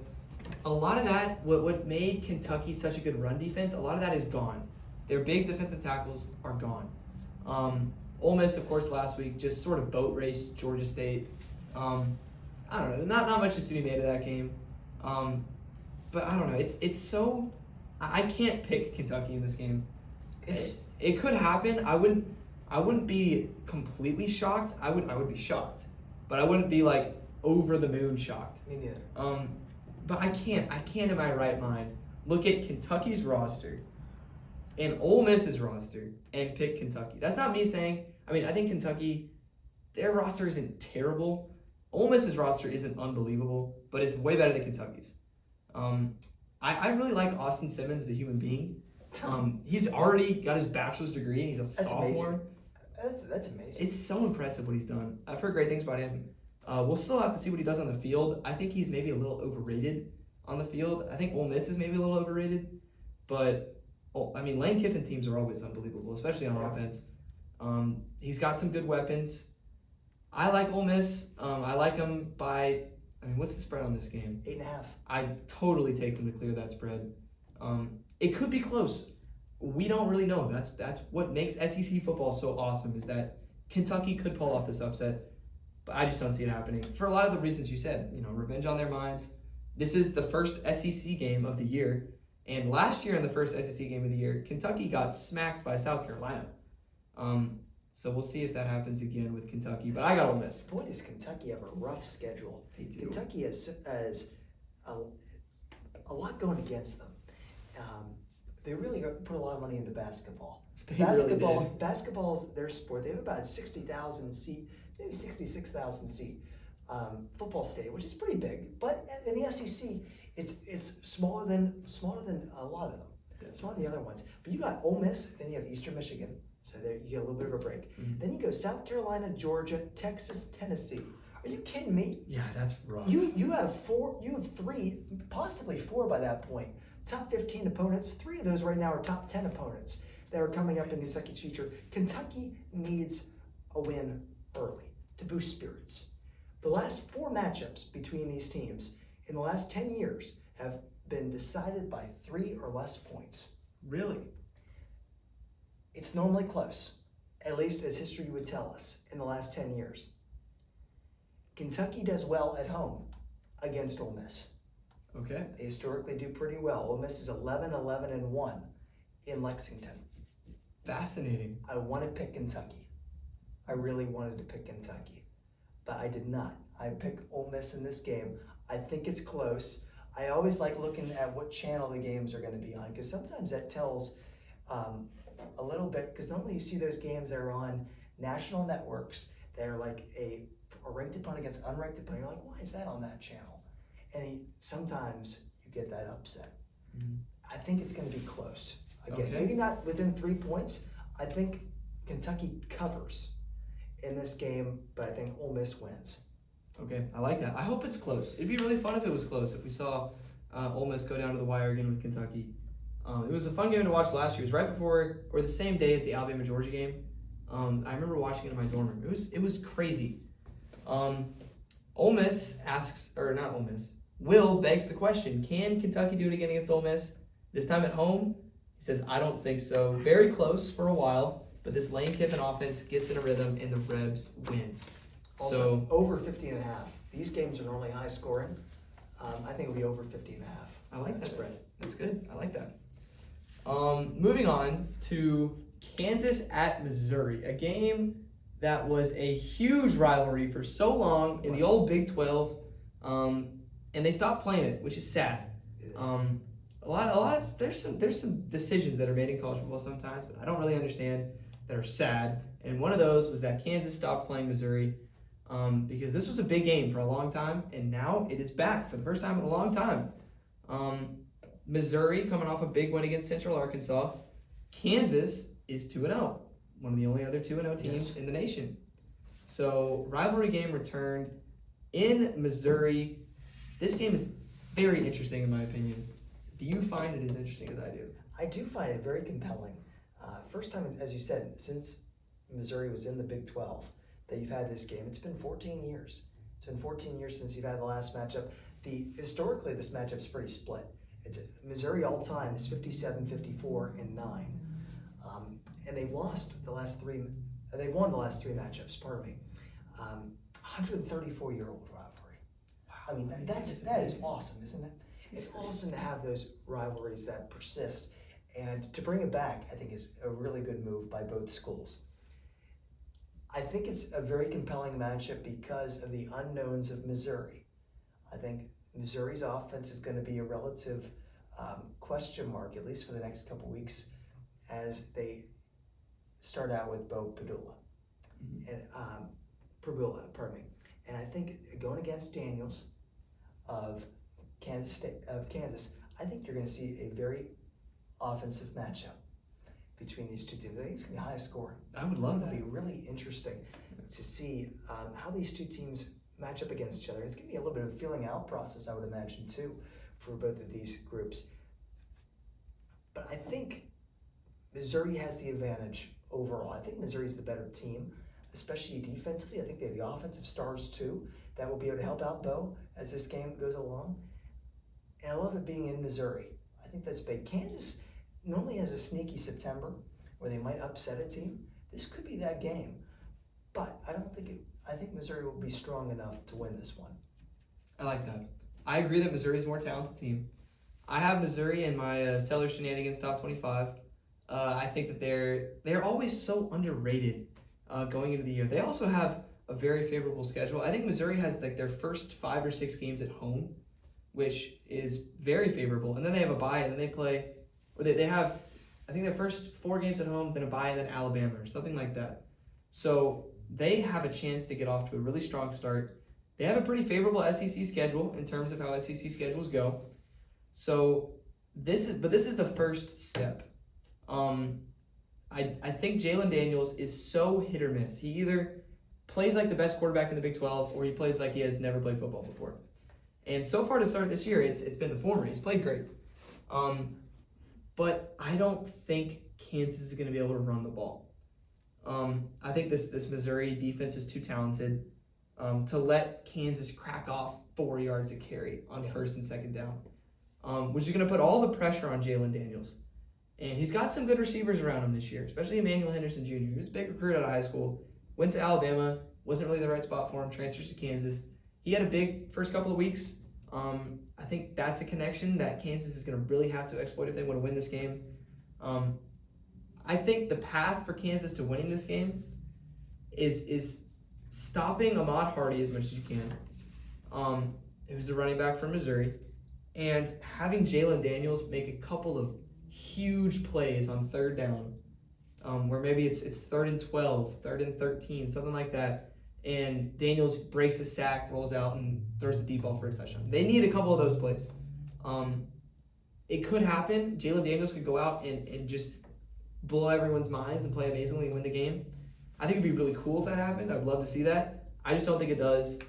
a lot of that, what made Kentucky such a good run defense, a lot of that is gone. Their big defensive tackles are gone. Ole Miss, of course, last week just sort of boat raced Georgia State. I don't know, not much is to be made of that game. But I don't know, it's so, I can't pick Kentucky in this game. It could happen. I wouldn't be completely shocked. I would be shocked, but I wouldn't be like over the moon shocked. Me neither. But I can't in my right mind look at Kentucky's roster and Ole Miss's roster and pick Kentucky. That's not me saying. I mean, I think Kentucky, their roster isn't terrible. Ole Miss's roster isn't unbelievable, but it's way better than Kentucky's. I really like Austin Simmons as a human being. He's already got his bachelor's degree and he's a sophomore. That's amazing. It's so impressive what he's done. I've heard great things about him. We'll still have to see what he does on the field. I think he's maybe a little overrated on the field. I think Ole Miss is maybe a little overrated. But, Lane Kiffin teams are always unbelievable, especially on offense. He's got some good weapons. I like Ole Miss. I like them by, what's the spread on this game? 8.5. I totally take them to clear that spread. It could be close. We don't really know. That's what makes SEC football so awesome is that Kentucky could pull off this upset, but I just don't see it happening for a lot of the reasons you said. Revenge on their minds. This is the first SEC game of the year, and last year in the first SEC game of the year, Kentucky got smacked by South Carolina. So we'll see if that happens again with Kentucky, but I got Ole Miss. Boy, does Kentucky have a rough schedule. They do. Kentucky has a lot going against them. They really put a lot of money into basketball. Basketball is their sport. They have about 60,000 seat, maybe 66,000 seat football stadium, which is pretty big. But in the SEC, it's smaller than a lot of them. Yeah. Smaller than the other ones. But you got Ole Miss, then you have Eastern Michigan, so there you get a little bit of a break. Mm-hmm. Then you go South Carolina, Georgia, Texas, Tennessee. Are you kidding me? Yeah, that's rough. You have three, possibly four by that point. Top 15 opponents. 3 of those right now are top 10 opponents that are coming up in Kentucky's future. Kentucky needs a win early to boost spirits. The last 4 matchups between these teams in the last 10 years have been decided by 3 or less points. Really? It's normally close, at least as history would tell us, in the last 10 years. Kentucky does well at home against Ole Miss. Okay. They historically do pretty well. Ole Miss is 11-11-1 in Lexington. Fascinating. I want to pick Kentucky. I really wanted to pick Kentucky, but I did not. I picked Ole Miss in this game. I think it's close. I always like looking at what channel the games are going to be on because sometimes that tells a little bit, because normally you see those games that are on national networks that are like a ranked opponent against unranked opponent. You're like, why is that on that channel? And sometimes you get that upset. Mm-hmm. I think it's going to be close. Again, maybe not within 3 points. I think Kentucky covers in this game, but I think Ole Miss wins. Okay, I like that. I hope it's close. It'd be really fun if it was close, if we saw Ole Miss go down to the wire again with Kentucky. It was a fun game to watch last year. It was right before, or the same day as the Alabama-Georgia game. I remember watching it in my dorm room. It was crazy. Ole Miss not Ole Miss. Will begs the question, can Kentucky do it again against Ole Miss? This time at home? He says, I don't think so. Very close for a while, but this Lane Kiffin offense gets in a rhythm and the Rebs win. Also, over 50.5. These games are normally high scoring. I think it'll be over 50.5. I like that spread. That's good. I like that. Moving on to Kansas at Missouri, a game that was a huge rivalry for so long in the old Big 12, and they stopped playing it, which is sad. It is. There's some decisions that are made in college football sometimes that I don't really understand that are sad, and one of those was that Kansas stopped playing Missouri because this was a big game for a long time, and now it is back for the first time in a long time. Missouri coming off a big win against Central Arkansas. Kansas is 2-0, one of the only other 2-0 teams in the nation. So rivalry game returned in Missouri. This game is very interesting in my opinion. Do you find it as interesting as I do? I do find it very compelling. First time, as you said, since Missouri was in the Big 12 that you've had this game. It's been 14 years. It's been 14 years since you've had the last matchup. Historically, this matchup's pretty split. It's Missouri all time is 57, 54, and 9. And they've lost the last 3. They've won the last 3 matchups. Pardon me. 134-year-old rivalry. Wow. I mean, that is awesome, isn't it? It's awesome to have those rivalries that persist, and to bring it back, I think, is a really good move by both schools. I think it's a very compelling matchup because of the unknowns of Missouri. I think Missouri's offense is going to be a relative question mark, at least for the next couple weeks, as they start out with Bo Padula. And Prabula, pardon me. And I think going against Daniels of Kansas, I think you're going to see a very offensive matchup between these two teams. I think it's going to be high scoring. I would love that. It'll be really interesting to see how these two teams match up against each other. It's going to be a little bit of a feeling out process, I would imagine, too, for both of these groups. But I think Missouri has the advantage overall. I think Missouri's the better team, especially defensively. I think they have the offensive stars, too, that will be able to help out Bo as this game goes along. And I love it being in Missouri. I think that's big. Kansas normally has a sneaky September where they might upset a team. This could be that game. But I think Missouri will be strong enough to win this one. I like that. I agree that Missouri's a more talented team. I have Missouri in my Cellar Shenanigans top 25. I think that they're always so underrated going into the year. They also have a very favorable schedule. I think Missouri has like their first 5 or 6 games at home, which is very favorable. And then they have a bye, and then they play, or they have, I think their first 4 games at home, then a bye, and then Alabama or something like that. So they have a chance to get off to a really strong start. They have a pretty favorable SEC schedule in terms of how SEC schedules go. So this is the first step. I think Jalen Daniels is so hit or miss. He either plays like the best quarterback in the Big 12, or he plays like he has never played football before. And so far to start this year, it's been the former. He's played great. But I don't think Kansas is going to be able to run the ball. I think this Missouri defense is too talented to let Kansas crack off 4 yards of carry on first and second down, which is going to put all the pressure on Jalen Daniels. And he's got some good receivers around him this year, especially Emmanuel Henderson Jr., who's a big recruit out of high school, went to Alabama, wasn't really the right spot for him, transfers to Kansas. He had a big first couple of weeks. I think that's a connection that Kansas is going to really have to exploit if they want to win this game. I think the path for Kansas to winning this game is stopping Ahmad Hardy as much as you can, who's the running back from Missouri, and having Jalen Daniels make a couple of huge plays on third down, where maybe it's 3rd and 12, 3rd and 13, something like that, and Daniels breaks a sack, rolls out, and throws a deep ball for a touchdown. They need a couple of those plays. It could happen. Jalen Daniels could go out and just blow everyone's minds and play amazingly and win the game. I think it'd be really cool if that happened. I'd love to see that. I just don't think it does.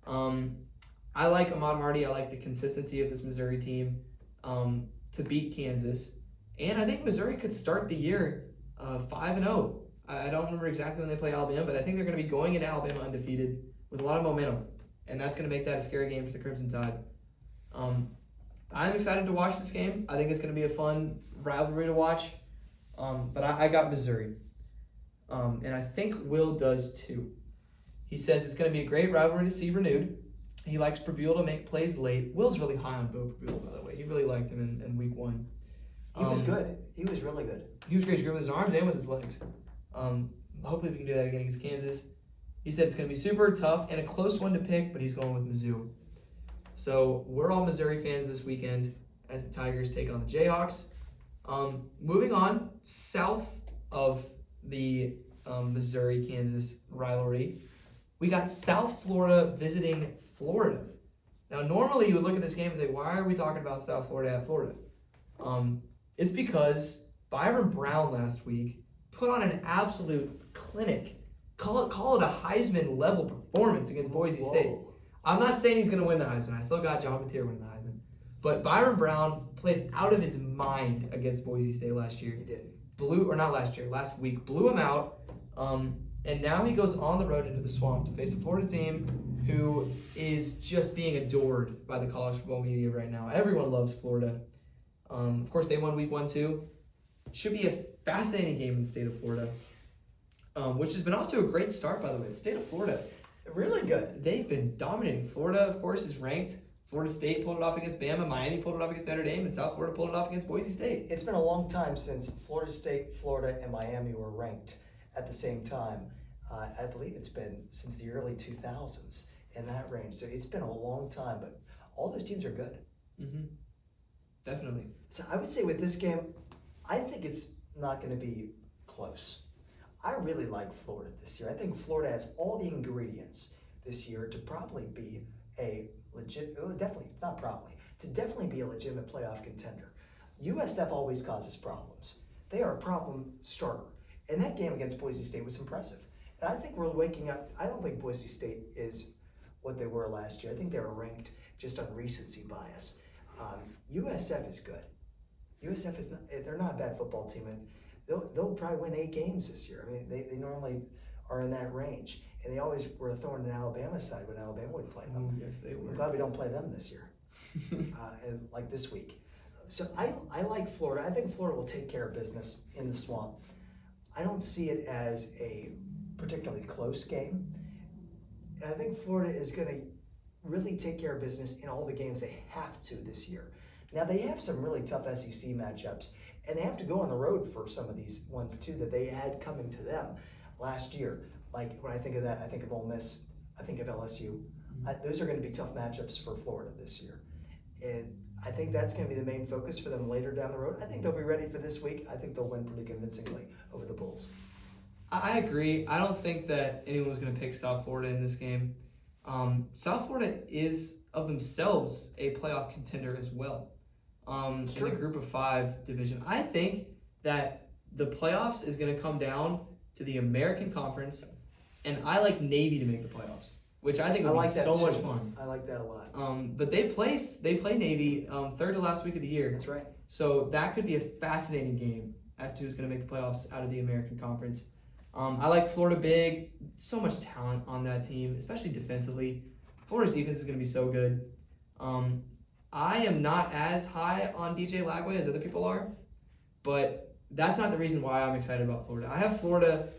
I like Ahmad Hardy. I like the consistency of this Missouri team to beat Kansas. And I think Missouri could start the year 5-0. I don't remember exactly when they play Alabama, but I think they're going to be going into Alabama undefeated with a lot of momentum. And that's going to make that a scary game for the Crimson Tide. I'm excited to watch this game. I think it's going to be a fun rivalry to watch. But I got Missouri. And I think Will does too. He says it's going to be a great rivalry to see renewed. He likes Prabula to make plays late. Will's really high on Bo Prabula, by the way. He really liked him in week 1. He was good. He was really good. He was great. He's good with his arms and with his legs. Hopefully we can do that again against Kansas. He said it's going to be super tough and a close one to pick, but he's going with Mizzou. So we're all Missouri fans this weekend as the Tigers take on the Jayhawks. Moving on, south of the Missouri-Kansas rivalry, we got South Florida visiting Florida. Now, normally you would look at this game and say, why are we talking about South Florida at Florida? It's because Byron Brown last week put on an absolute clinic. Call it a Heisman-level performance against Boise State. I'm not saying he's going to win the Heisman. I still got John Mateer winning the Heisman. But Byron Brown played out of his mind against Boise State last year. He did. Last week. Blew him out. And now he goes on the road into the swamp to face a Florida team who is just being adored by the college football media right now. Everyone loves Florida. Of course, they won week 1 too. Should be a fascinating game in the state of Florida, which has been off to a great start, by the way. The state of Florida. Really good. They've been dominating. Florida, of course, is ranked. Florida State pulled it off against Bama. Miami pulled it off against Notre Dame. And South Florida pulled it off against Boise State. It's been a long time since Florida State, Florida, and Miami were ranked at the same time. I believe it's been since the early 2000s in that range. So it's been a long time, but all those teams are good. Mm-hmm. Definitely. So I would say with this game, I think it's not going to be close. I really like Florida this year. I think Florida has all the ingredients this year to probably be a to definitely be a legitimate playoff contender. USF always causes problems. They are a problem starter. And that game against Boise State was impressive. And I think we're waking up. I don't think Boise State is what they were last year. I think they were ranked just on recency bias. USF is good. USF is not, they're not a bad football team, and they'll probably win 8 games this year. I mean, they normally are in that range. And they always were a thorn in Alabama's side when Alabama would play them. Yes, they were. I'm glad we don't play them this year, and like this week. So I like Florida. I think Florida will take care of business in the Swamp. I don't see it as a particularly close game. And I think Florida is going to really take care of business in all the games they have to this year. Now, they have some really tough SEC matchups, and they have to go on the road for some of these ones, too, that they had coming to them last year. Like, when I think of that, I think of Ole Miss, I think of LSU. Those are going to be tough matchups for Florida this year. And I think that's going to be the main focus for them later down the road. I think they'll be ready for this week. I think they'll win pretty convincingly over the Bulls. I agree. I don't think that anyone was going to pick South Florida in this game. South Florida is, of themselves, a playoff contender as well. In the Group of 5 division. I think that the playoffs is going to come down to the American Conference, and I like Navy to make the playoffs, which I think would be so much fun. I like that a lot. But they play Navy third to last week of the year. That's right. So that could be a fascinating game as to who's going to make the playoffs out of the American Conference. I like Florida big. So much talent on that team, especially defensively. Florida's defense is going to be so good. I am not as high on DJ Lagway as other people are, but that's not the reason why I'm excited about Florida. I have Florida,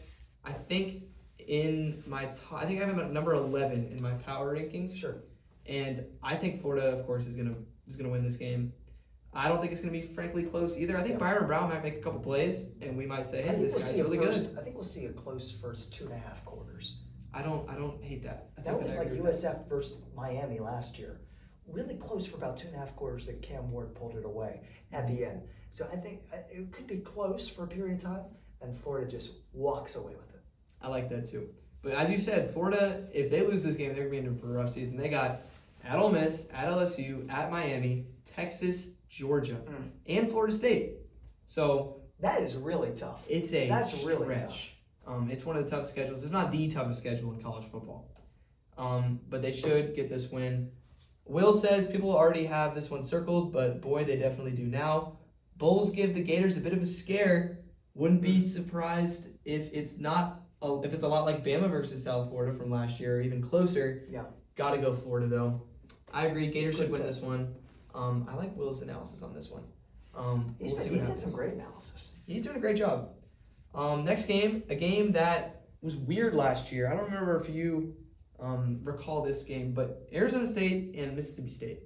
I think, in my I think I have them at number 11 in my power rankings. Sure. And I think Florida, of course, is gonna win this game. I don't think it's gonna be frankly close either. I think Byron Brown might make a couple plays, and we might say, "Hey, this guy's really good." I think we'll see a close first 2.5 quarters. I don't hate that. That was like USF versus Miami last year. Really close for about 2.5 quarters that Cam Ward pulled it away at the end. So I think it could be close for a period of time, and Florida just walks away with it. I like that too. But as you said, Florida, if they lose this game, they're going to be in for a rough season. They got at Ole Miss, at LSU, at Miami, Texas, Georgia, and Florida State. So that is really tough. That's really tough. It's one of the toughest schedules. It's not the toughest schedule in college football. But they should get this win. Will says people already have this one circled, but boy, they definitely do now. Bulls give the Gators a bit of a scare. Wouldn't be surprised if it's not if it's a lot like Bama versus South Florida from last year, or even closer. Yeah. Gotta go Florida though. I agree. Gators should win this one. I like Will's analysis on this one. He's had some great analysis. He's doing a great job. Next game, a game that was weird last year. I don't remember if you recall this game, but Arizona State and Mississippi State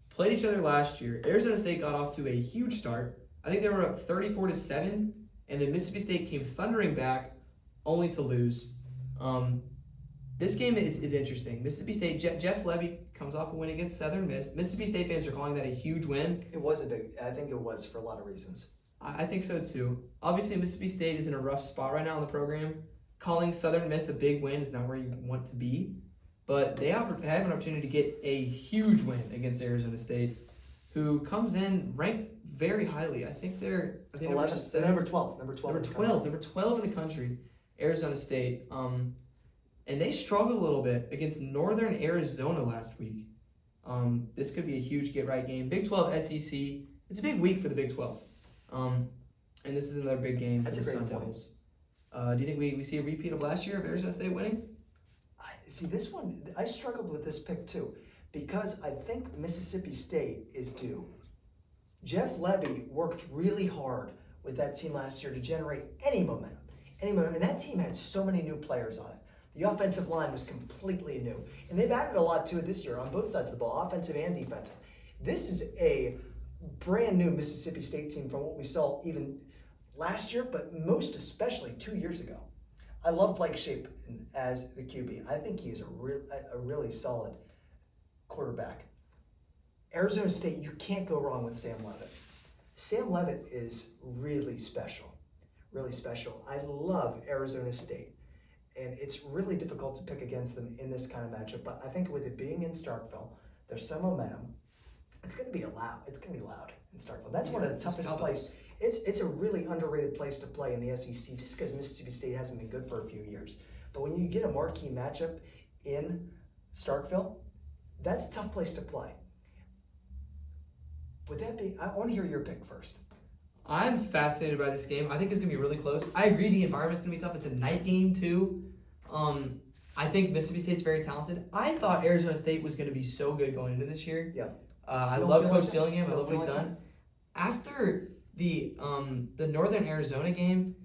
played each other last year. Arizona State got off to a huge start. I think they were up 34-7, and then Mississippi State came thundering back, only to lose. This game is interesting. Mississippi State, Jeff Levy comes off a win against Southern Miss. Mississippi State fans are calling that a huge win. It was I think it was for a lot of reasons. I think so too. Obviously, Mississippi State is in a rough spot right now in the program. Calling Southern Miss a big win is not where you want to be, but they have an opportunity to get a huge win against Arizona State, who comes in ranked very highly. I think they're 11th. They're number 12. Number 12 in the country. Arizona State. And they struggled a little bit against Northern Arizona last week. This could be a huge get-right game. Big 12 SEC. It's a big week for the Big 12. And this is another big game for the Sun Devils. Do you think we see a repeat of last year of Arizona State winning? See, this one, I struggled with this pick too, because I think Mississippi State is due. Jeff Levy worked really hard with that team last year to generate any momentum. And that team had so many new players on it. The offensive line was completely new. And they've added a lot to it this year on both sides of the ball, offensive and defensive. This is a brand new Mississippi State team from what we saw even last year, but most especially 2 years ago. I love Blake Shapen as the QB. I think he is a really solid quarterback. Arizona State, you can't go wrong with Sam Levitt. Sam Levitt is really special, really special. I love Arizona State, and it's really difficult to pick against them in this kind of matchup. But I think with it being in Starkville, there's some momentum. It's going to be loud. It's going to be loud in Starkville. That's one of the toughest places. It's a really underrated place to play in the SEC, just because Mississippi State hasn't been good for a few years. But when you get a marquee matchup in Starkville, that's a tough place to play. Would that be? I want to hear your pick first. I'm fascinated by this game. I think it's going to be really close. I agree the environment's going to be tough. It's a night game, too. I think Mississippi State's very talented. I thought Arizona State was going to be so good going into this year. Yeah. I love Coach Dillingham. I love what he's done. After the Northern Arizona game,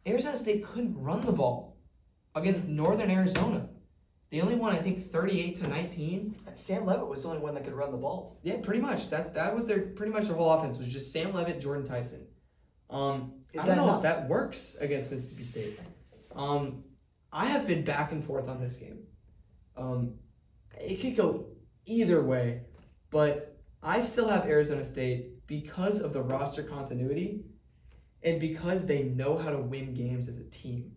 Arizona State couldn't run the ball against Northern Arizona. They only won, I think, 38-19. Sam Levitt was the only one that could run the ball. Yeah, pretty much. That was pretty much their whole offense was just Sam Levitt, Jordan Tyson. I don't know if that works against Mississippi State. I have been back and forth on this game. It could go either way, but I still have Arizona State because of the roster continuity and because they know how to win games as a team.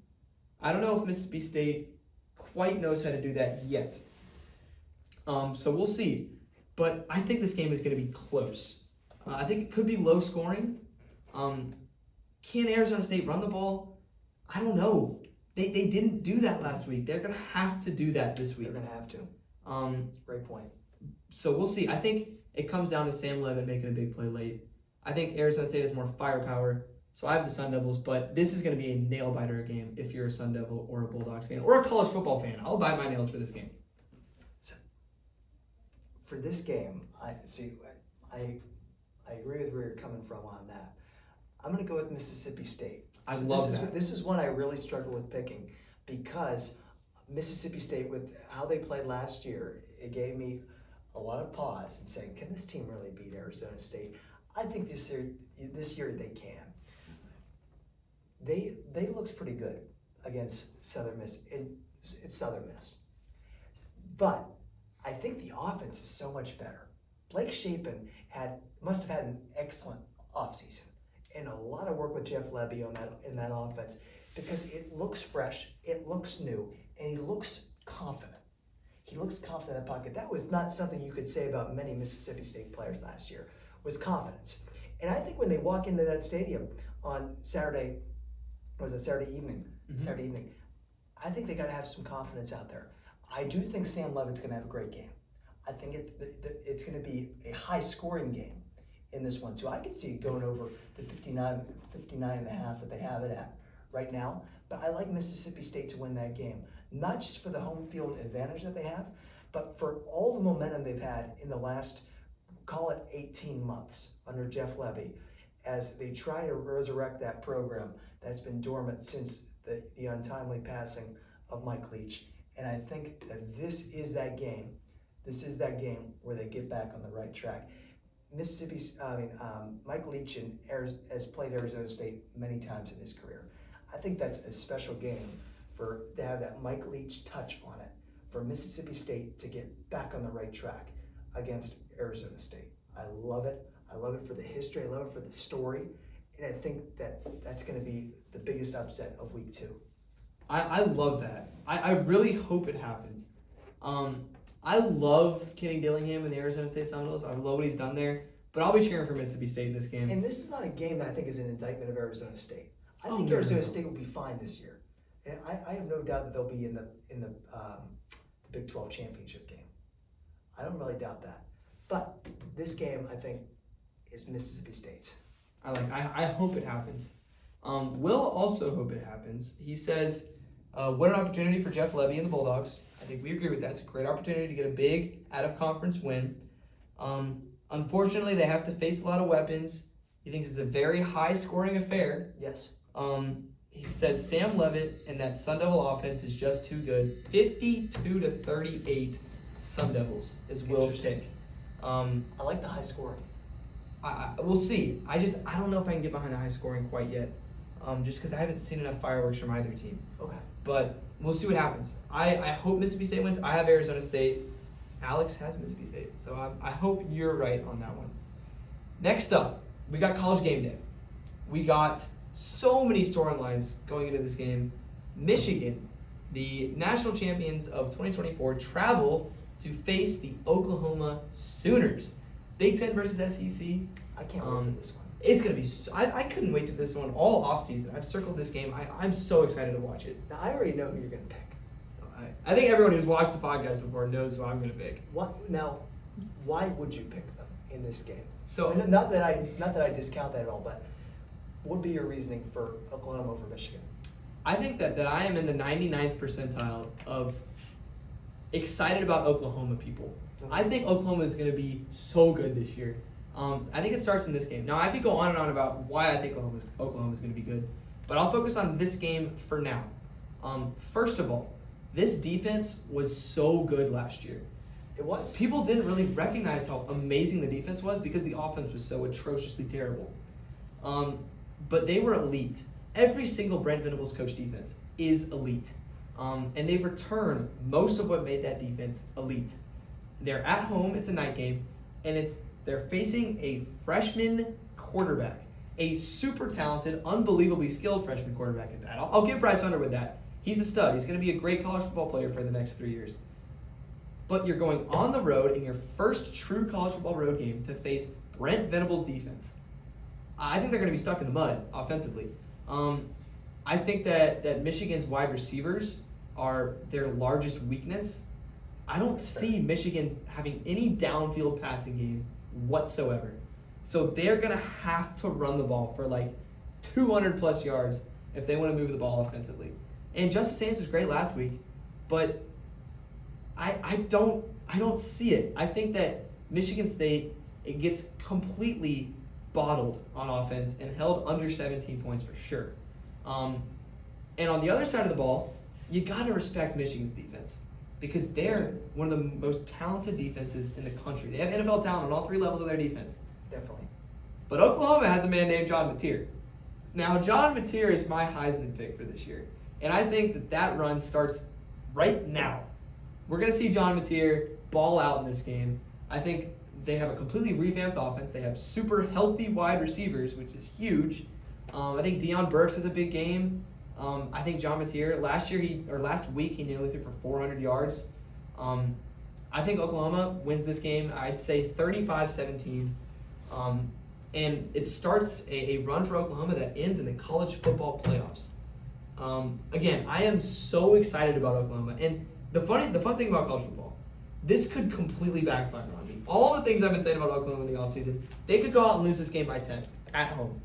I don't know if Mississippi State quite knows how to do that yet. So we'll see. But I think this game is going to be close. I think it could be low scoring. Can Arizona State run the ball? I don't know. They didn't do that last week. They're going to have to do that this week. They're going to have to. Great point. So we'll see. I think it comes down to Sam Levitt making a big play late. I think Arizona State has more firepower. So I have the Sun Devils, but this is going to be a nail-biter game if you're a Sun Devil or a Bulldogs fan or a college football fan. I'll bite my nails for this game. So, for this game, I agree with where you're coming from on that. I'm going to go with Mississippi State. I love that. This was one I really struggled with picking because Mississippi State, with how they played last year, it gave me a lot of pause and saying, can this team really beat Arizona State? I think this year they can. They looked pretty good against Southern Miss. It's Southern Miss. But I think the offense is so much better. Blake Shapen must have had an excellent offseason and a lot of work with Jeff Lebby in that offense because it looks fresh, it looks new, and he looks confident. He looks confident in the pocket. That was not something you could say about many Mississippi State players last year, was confidence. And I think when they walk into that stadium on Saturday evening, I think they got to have some confidence out there. I do think Sam Levitt's going to have a great game. I think it's going to be a high-scoring game in this one, too. I could see it going over the 59 and a half that they have it at right now. But I like Mississippi State to win that game, not just for the home field advantage that they have, but for all the momentum they've had in the last, call it 18 months under Jeff Lebby, as they try to resurrect that program that's been dormant since the untimely passing of Mike Leach. And I think that this is that game. This is that game where they get back on the right track. Mike Leach has played Arizona State many times in his career. I think that's a special game to have that Mike Leach touch on it for Mississippi State to get back on the right track against Arizona State. I love it. I love it for the history. I love it for the story. And I think that's going to be the biggest upset of week 2. I love that. I really hope it happens. I love Kenny Dillingham and the Arizona State Seminoles. I love what he's done there. But I'll be cheering for Mississippi State in this game. And this is not a game that I think is an indictment of Arizona State. I think Arizona State will be fine this year. And I have no doubt that they'll be in the Big 12 championship game. I don't really doubt that. But this game, I think, is Mississippi State's. I hope it happens. Will also hope it happens. He says, what an opportunity for Jeff Lebby and the Bulldogs. I think we agree with that. It's a great opportunity to get a big out-of-conference win. Unfortunately, they have to face a lot of weapons. He thinks it's a very high-scoring affair. Yes. He says Sam Levitt and that Sun Devil offense is just too good. 52-38 Sun Devils is Will's pick. I like the high scoring. We'll see. I don't know if I can get behind the high scoring quite yet, just because I haven't seen enough fireworks from either team. Okay. But we'll see what happens. I hope Mississippi State wins. I have Arizona State. Alex has Mississippi State. So I hope you're right on that one. Next up, we got College Game Day. We got so many storylines going into this game. Michigan, the national champions of 2024, travel to face the Oklahoma Sooners. Big Ten versus SEC. I can't wait for this one. It's going to be I couldn't wait to this one all offseason. I've circled this game. I'm so excited to watch it. Now, I already know who you're going to pick. I think everyone who's watched the podcast before knows who I'm going to pick. Now, why would you pick them in this game? So And not that I discount that at all, but what would be your reasoning for Oklahoma over Michigan? I think that I am in the 99th percentile of excited about Oklahoma people. I think Oklahoma is going to be so good this year. I think it starts in this game. Now, I could go on and on about why I think Oklahoma is going to be good, but I'll focus on this game for now. First of all, this defense was so good last year. It was. People didn't really recognize how amazing the defense was because the offense was so atrociously terrible. But they were elite. Every single Brent Venables coach defense is elite. And they return most of what made that defense elite. They're at home, it's a night game, and they're facing a freshman quarterback, a super talented, unbelievably skilled freshman quarterback at that. I'll give Bryce Underwood that. He's a stud. He's going to be a great college football player for the next 3 years. But you're going on the road in your first true college football road game to face Brent Venables' defense. I think they're going to be stuck in the mud offensively. I think that Michigan's wide receivers are their largest weakness. I don't see Michigan having any downfield passing game whatsoever. So they're going to have to run the ball for like 200 plus yards if they want to move the ball offensively. And Justice Haynes was great last week, but I don't see it. I think that Michigan State, it gets completely bottled on offense and held under 17 points for sure. And on the other side of the ball, you got to respect Michigan's defense because they're one of the most talented defenses in the country. They have NFL talent on all 3 levels of their defense. Definitely. But Oklahoma has a man named John Mateer. Now, John Mateer is my Heisman pick for this year. And I think that run starts right now. We're going to see John Mateer ball out in this game. I think they have a completely revamped offense. They have super healthy wide receivers, which is huge. I think Deion Burks has a big game. I think John Mateer, last week, he nearly threw for 400 yards. I think Oklahoma wins this game, I'd say 35-17. And it starts a run for Oklahoma that ends in the college football playoffs. Again, I am so excited about Oklahoma. And the fun thing about college football, this could completely backfire on me. All the things I've been saying about Oklahoma in the offseason, they could go out and lose this game by 10 at home.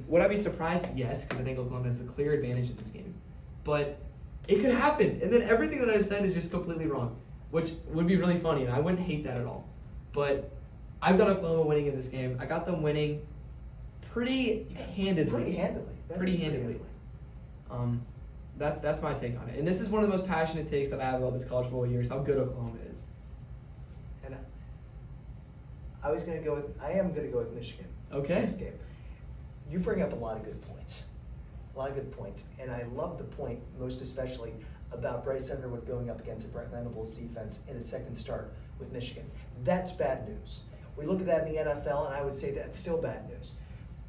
Would I be surprised? Yes, because I think Oklahoma has the clear advantage in this game. But it could happen. And then everything that I've said is just completely wrong, which would be really funny, and I wouldn't hate that at all. But I've got Oklahoma winning in this game. I got them winning pretty handedly. Pretty handedly. Pretty handedly. That's my take on it. And this is one of the most passionate takes that I have about this college football year is how good Oklahoma is. And I am going to go with Michigan. Okay. In this game. You bring up a lot of good points. And I love the point, most especially, about Bryce Underwood going up against a Brent Venables defense in his second start with Michigan. That's bad news. We look at that in the NFL, and I would say that's still bad news.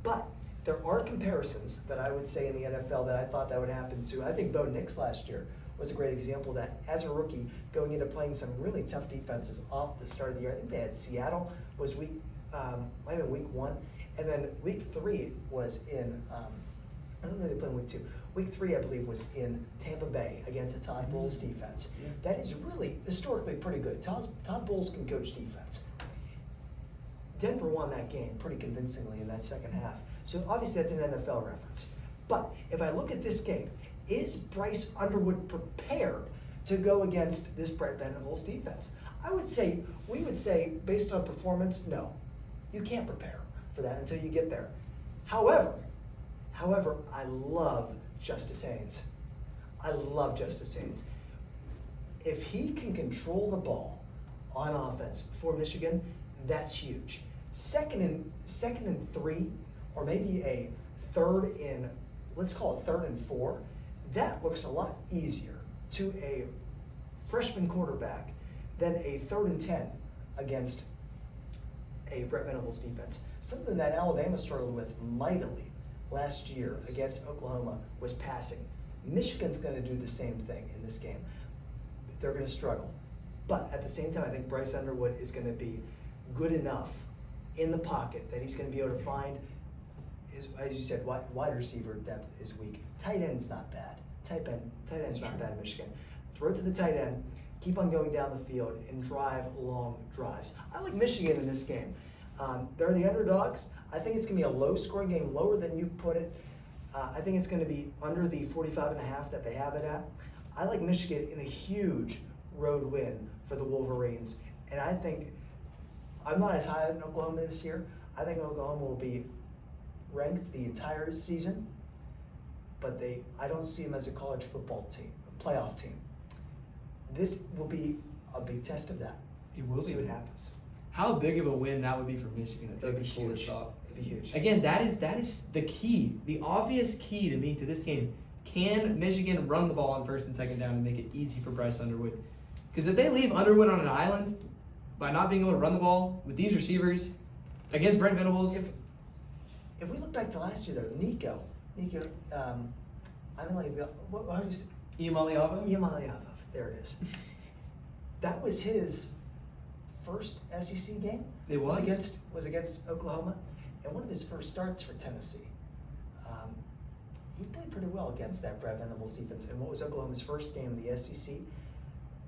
But there are comparisons that I would say in the NFL that I thought that would happen to. I think Bo Nix last year was a great example of that. As a rookie, going into playing some really tough defenses off the start of the year. I think they had Seattle was might have been week 1. And then week 3 was in, I don't know if they played in week 2. Week 3, I believe, was in Tampa Bay against the Todd Bowles defense. Yeah. That is really historically pretty good. Todd Bowles can coach defense. Denver won that game pretty convincingly in that second half. So obviously that's an NFL reference. But if I look at this game, is Bryce Underwood prepared to go against this Brent Venables defense? We would say, based on performance, no. You can't prepare for that until you get there. However, I love Justice Haynes. If he can control the ball on offense for Michigan, that's huge. Second and 3, or maybe a let's call it 3rd and 4, that looks a lot easier to a freshman quarterback then a 3rd and 10 against a Brett Venables defense. Something that Alabama struggled with mightily last year against Oklahoma was passing. Michigan's going to do the same thing in this game. They're going to struggle. But at the same time, I think Bryce Underwood is going to be good enough in the pocket that he's going to be able to find, as you said, wide receiver depth is weak. Tight end's not bad. Tight end's not bad in Michigan. Throw it to the tight end, keep on going down the field, and drive long drives. I like Michigan in this game. They're the underdogs. I think it's going to be a low-scoring game, lower than you put it. I think it's going to be under the 45.5 that they have it at. I like Michigan in a huge road win for the Wolverines. And I think, I'm not as high on Oklahoma this year. I think Oklahoma will be ranked the entire season, but I don't see them as a college football team, a playoff team. This will be a big test of that. It will We'll see be. what happens. How big of a win that would be for Michigan if they It'd be could pull this huge. off. It'd be huge. Again, that is the key, the obvious key to me to this game. Can Michigan run the ball on 1st and 2nd down and make it easy for Bryce Underwood? Because if they leave Underwood on an island by not being able to run the ball with these receivers against Brent Venables, If we look back to last year though, Nico, I don't know, how do you say? Iamaliava? Iamaliava, there it is. That was his first SEC game. It was? Was against Oklahoma, and one of his first starts for Tennessee. He played pretty well against that Brett Venables defense, and what was Oklahoma's first game in the SEC.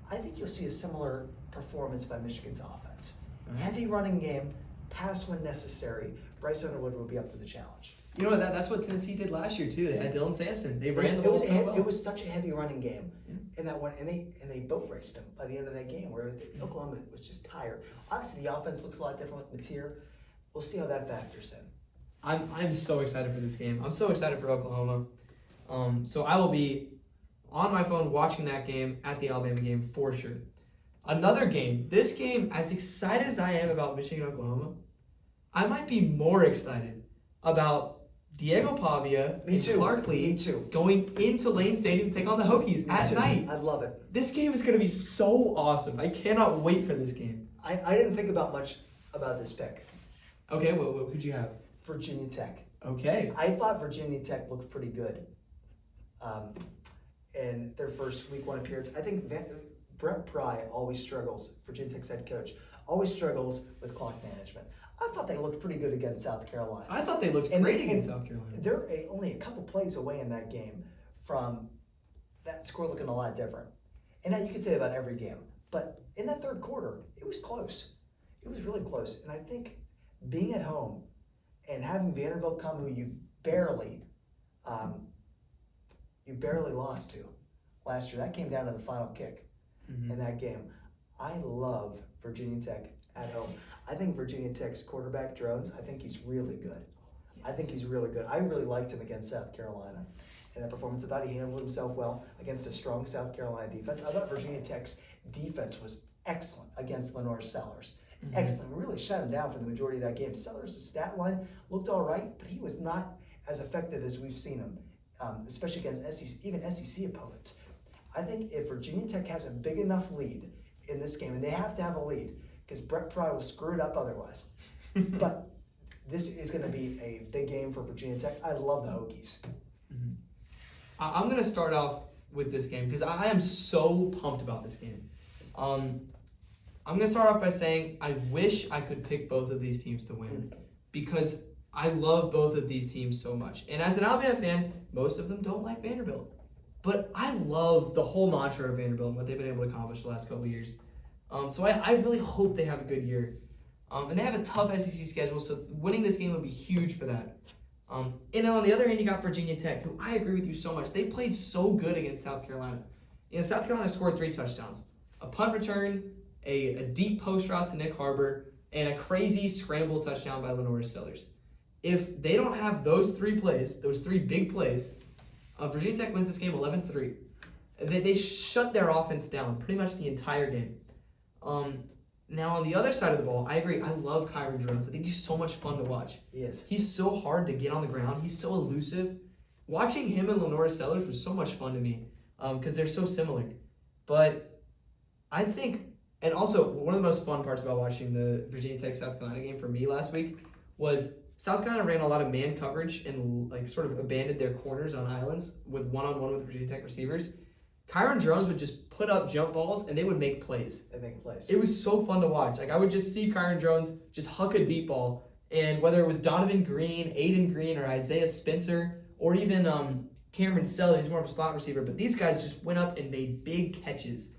I think you'll see a similar performance by Michigan's offense. Heavy running game, pass when necessary. Bryce Underwood will be up to the challenge. You know, that's what Tennessee did last year too. They had Dylan Sampson. They ran the ball so well. It was such a heavy running game in that one, and they boat raced him by the end of that game, where Oklahoma was just tired. Obviously, the offense looks a lot different with Mateer. We'll see how that factors in. I'm so excited for this game. I'm so excited for Oklahoma. So I will be on my phone watching that game at the Alabama game for sure. Another game. This game, as excited as I am about Michigan Oklahoma, I might be more excited about Diego Pavia and Clark Lee going into Lane Stadium to take on the Hokies at night. I love it. This game is going to be so awesome. I cannot wait for this game. I didn't think about much about this pick. Okay, what could you have? Virginia Tech. Okay. I thought Virginia Tech looked pretty good in their first week 1 appearance. I think Brent Pry always struggles, Virginia Tech's head coach, always struggles with clock management. I thought they looked pretty good against South Carolina. I thought they looked great against South Carolina. They're only a couple plays away in that game from that score looking a lot different. And that you could say about every game. But in that third quarter, it was close. It was really close. And I think being at home and having Vanderbilt come, who you barely lost to last year, that came down to the final kick in that game. I love Virginia Tech at home. I think Virginia Tech's quarterback, Drones, I think he's really good. I think he's really good. I really liked him against South Carolina in that performance. I thought he handled himself well against a strong South Carolina defense. I thought Virginia Tech's defense was excellent against Lenore Sellers. Excellent. Really shut him down for the majority of that game. Sellers' stat line looked all right, but he was not as effective as we've seen him, especially against SEC opponents. I think if Virginia Tech has a big enough lead in this game, and they have to have a lead, because Brett Pry will screw it up otherwise. But this is going to be a big game for Virginia Tech. I love the Hokies. I'm going to start off with this game because I am so pumped about this game. I'm going to start off by saying I wish I could pick both of these teams to win because I love both of these teams so much. And as an Alabama fan, most of them don't like Vanderbilt. But I love the whole mantra of Vanderbilt and what they've been able to accomplish the last couple of years. So I really hope they have a good year. And they have a tough SEC schedule, so winning this game would be huge for that. And then on the other hand, you got Virginia Tech, who I agree with you so much. They played so good against South Carolina. South Carolina scored 3 touchdowns. A punt return, a deep post route to Nick Harbor, and a crazy scramble touchdown by Lenore Sellers. If they don't have those 3 plays, those 3 big plays, Virginia Tech wins this game 11-3. They shut their offense down pretty much the entire game. Now on the other side of the ball, I agree. I love Kyron Jones. I think he's so much fun to watch. He is. He's so hard to get on the ground. He's so elusive. Watching him and Lenore Sellers was so much fun to me because they're so similar. But I think And also, one of the most fun parts about watching the Virginia Tech South Carolina game for me last week was South Carolina ran a lot of man coverage and like sort of abandoned their corners on islands with one-on-one with Virginia Tech receivers. Kyron Jones would just put up jump balls and they would make plays. They make plays. It was so fun to watch. Like I would just see Kyron Jones just huck a deep ball, and whether it was Donovan Green, Aiden Green, or Isaiah Spencer, or even Cameron Selly, who's more of a slot receiver, but these guys just went up and made big catches.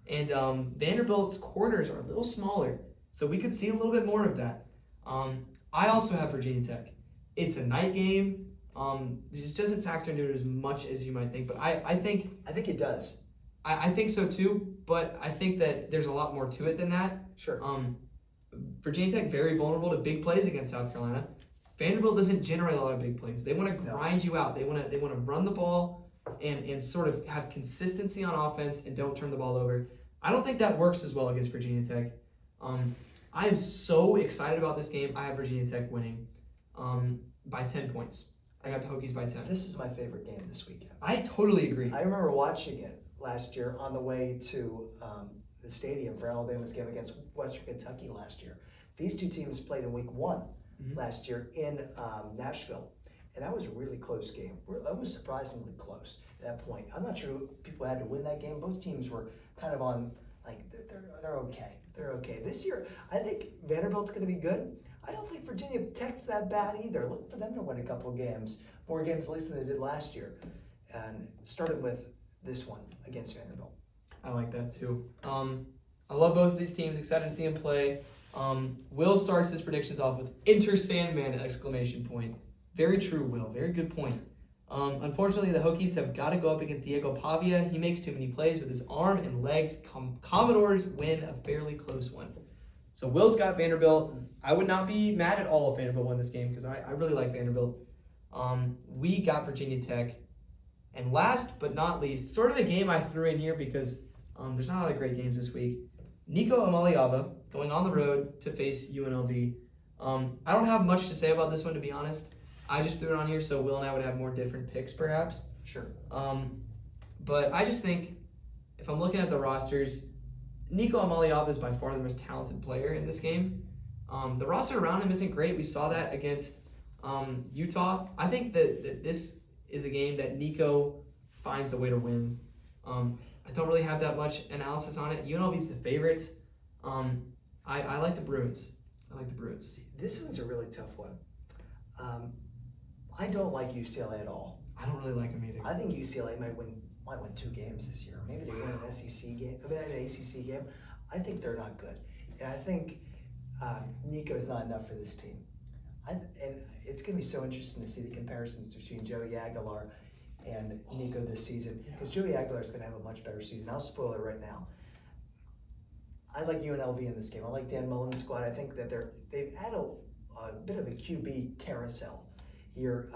And Vanderbilt's corners are a little smaller, so we could see a little bit more of that. I also have Virginia Tech. It's a night game. It just doesn't factor into it as much as you might think, but I think it does. I think so too, but I think that there's a lot more to it than that. Sure. Virginia Tech very vulnerable to big plays against South Carolina. Vanderbilt doesn't generate a lot of big plays. They want to grind you out. They want to run the ball and sort of have consistency on offense and don't turn the ball over. I don't think that works as well against Virginia Tech. I am so excited about this game. I have Virginia Tech winning by 10 points. I got the Hokies by 10. This is my favorite game this weekend. I totally agree. I remember watching it last year on the way to the stadium for Alabama's game against Western Kentucky last year. These two teams played in week 1 last year in Nashville. And that was a really close game. That was surprisingly close at that point. I'm not sure people had to win that game. Both teams were kind of on, like, they're okay. They're okay. This year, I think Vanderbilt's going to be good. I don't think Virginia Tech's that bad either. Look for them to win a couple of games, more games at least than they did last year. And starting with this one against Vanderbilt. I like that too. I love both of these teams. Excited to see them play. Will starts his predictions off with "Enter Sandman!" ! Very true, Will. Very good point. Unfortunately, the Hokies have got to go up against Diego Pavia. He makes too many plays with his arm and legs. Commodores win a fairly close one. So Will's got Vanderbilt. I would not be mad at all if Vanderbilt won this game because I really like Vanderbilt. We got Virginia Tech. And last but not least, sort of a game I threw in here because there's not a lot of great games this week. Nico Amaliava going on the road to face UNLV. I don't have much to say about this one, to be honest. I just threw it on here so Will and I would have more different picks, perhaps. Sure. But I just think, if I'm looking at the rosters, Nico Amaliava is by far the most talented player in this game. The roster around him isn't great. We saw that against Utah. I think that this is a game that Nico finds a way to win. I don't really have that much analysis on it. UNLV's the favorites. I like the Bruins. See, this one's a really tough one. I don't like UCLA at all. I don't really like them either. I think UCLA might win 2 games this year. Maybe they win an SEC game. An ACC game. I think they're not good, and I think Nico's not enough for this team. And it's going to be so interesting to see the comparisons between Joey Aguilar and Nico this season, because Joey Aguilar is going to have a much better season. I'll spoil it right now. I like UNLV in this game. I like Dan Mullen's squad. I think that they've had a bit of a QB carousel here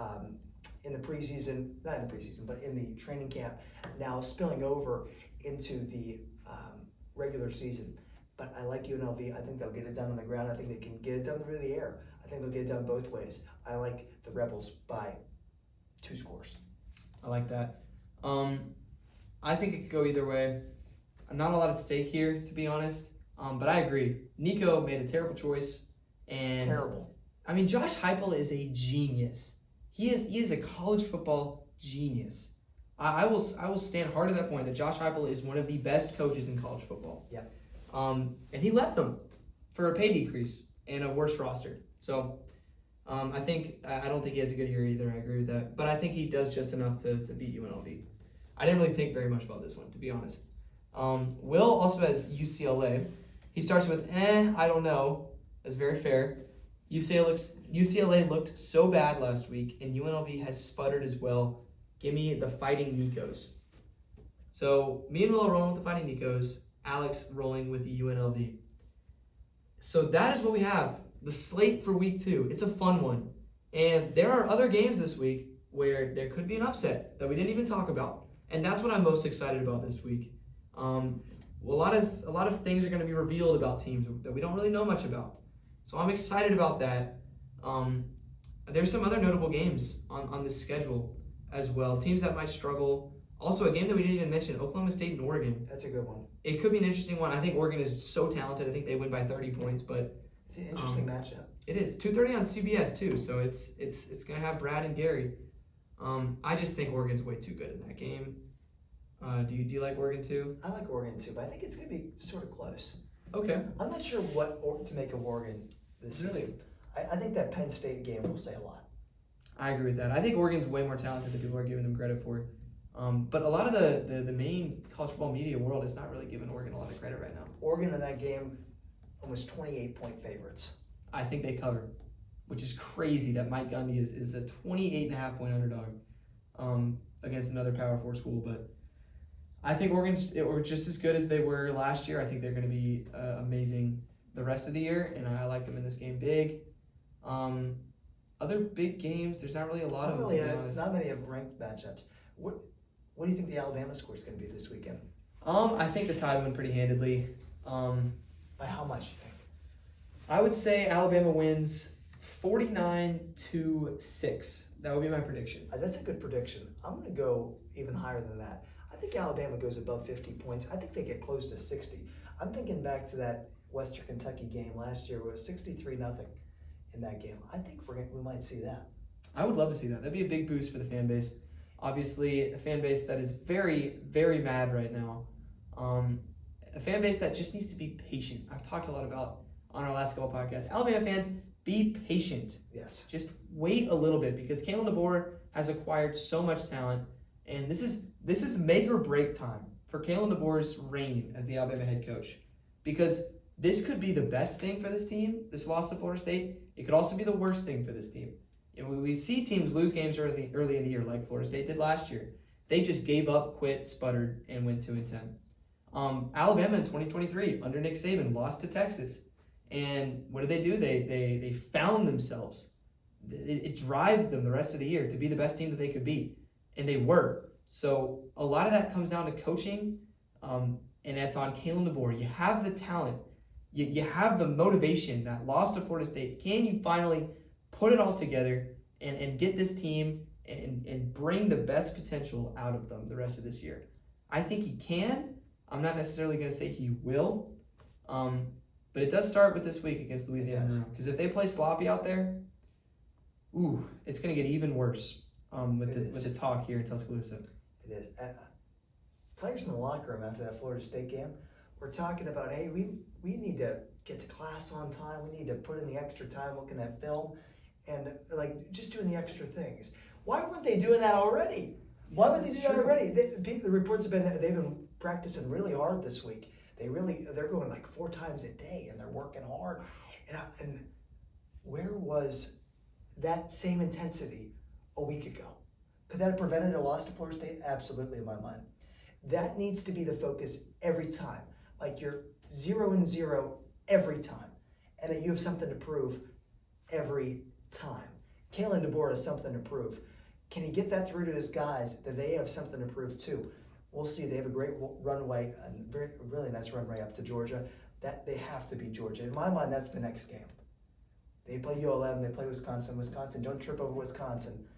in the preseason, not in the preseason, but in the training camp, now spilling over into the regular season. But I like UNLV. I think they'll get it done on the ground. I think they can get it done through the air. I think they'll get it done both ways. I like the Rebels by 2 scores. I like that. I think it could go either way. Not a lot at stake here, to be honest. But I agree. Nico made a terrible choice. And Terrible. I mean, Josh Heupel is a genius. He is a college football genius. I will stand hard at that point that Josh Heupel is one of the best coaches in college football. Yeah. And he left them for a pay decrease and a worse roster. So I don't think he has a good year either. I agree with that. But I think he does just enough to beat UNLV. I didn't really think very much about this one, to be honest. Will also has UCLA. He starts with, I don't know. That's very fair. UCLA looked so bad last week, and UNLV has sputtered as well. Give me the Fighting Nikos. So me and Will are rolling with the Fighting Nikos. Alex rolling with the UNLV. So that is what we have. The slate for week 2. It's a fun one. And there are other games this week where there could be an upset that we didn't even talk about. And that's what I'm most excited about this week. A lot of things are going to be revealed about teams that we don't really know much about. So I'm excited about that. There's some other notable games on this schedule as well. Teams that might struggle. Also, a game that we didn't even mention, Oklahoma State and Oregon. That's a good one. It could be an interesting one. I think Oregon is so talented. I think they win by 30 points, but It's an interesting matchup. it is 2:30 on CBS too, so it's gonna have Brad and Gary. I just think Oregon's way too good in that game. Do you like Oregon too? I like Oregon too, but I think it's going to be sort of close. Okay. I'm not sure what to make of Oregon this season. I think that Penn State game will say a lot. I agree with that. I think Oregon's way more talented than people are giving them credit for. But a lot of the main college football media world is not really giving Oregon a lot of credit right now. Oregon in that game, almost 28-point favorites. I think they cover, which is crazy that Mike Gundy is a 28.5-point underdog against another Power 4 school. But I think Oregon's just as good as they were last year. I think they're going to be amazing the rest of the year, and I like them in this game big. Other big games, there's not really a lot of them, to be honest. Not many of ranked matchups. What do you think the Alabama score is going to be this weekend? I think the Tide win pretty handedly. By how much, you think? I would say Alabama wins 49-6. That would be my prediction. That's a good prediction. I'm going to go even higher than that. I think Alabama goes above 50 points. I think they get close to 60. I'm thinking back to that Western Kentucky game last year where it was 63-0 in that game. I think we might see that. I would love to see that. That'd be a big boost for the fan base. Obviously, a fan base that is very, very mad right now. A fan base that just needs to be patient. I've talked a lot about on our last couple podcasts. Alabama fans, be patient. Yes. Just wait a little bit because Kalen DeBoer has acquired so much talent, and this is make or break time for Kalen DeBoer's reign as the Alabama head coach, because this could be the best thing for this team. This loss to Florida State. It could also be the worst thing for this team. And we see teams lose games early in the year, like Florida State did last year. They just gave up, quit, sputtered, and went 2-10. Alabama in 2023 under Nick Saban lost to Texas, and what did they do? They found themselves. It drove them the rest of the year to be the best team that they could be, and they were. So a lot of that comes down to coaching, and that's on Kalen DeBoer. You have the talent, you have the motivation. That loss to Florida State, can you finally put it all together and get this team and bring the best potential out of them the rest of this year? I think he can. I'm not necessarily going to say he will, but it does start with this week against Louisiana. Because if they play sloppy out there, it's going to get even worse with the talk here in Tuscaloosa. It is. Players in the locker room after that Florida State game were talking about, hey, we need to get to class on time. We need to put in the extra time looking at film and just doing the extra things. Why weren't they doing that already? Why would they do that already? The reports have been that they've been practicing really hard this week. They're going like 4 times a day and they're working hard. And where was that same intensity a week ago? Could that have prevented a loss to Florida State? Absolutely, in my mind. That needs to be the focus every time. Like you're 0-0 every time, and that you have something to prove every time. Kalen DeBoer has something to prove. Can he get that through to his guys that they have something to prove too? We'll see. They have a great runway, a really nice runway up to Georgia. That they have to beat Georgia. In my mind, that's the next game. They play ULM, they play Wisconsin. Wisconsin, don't trip over Wisconsin.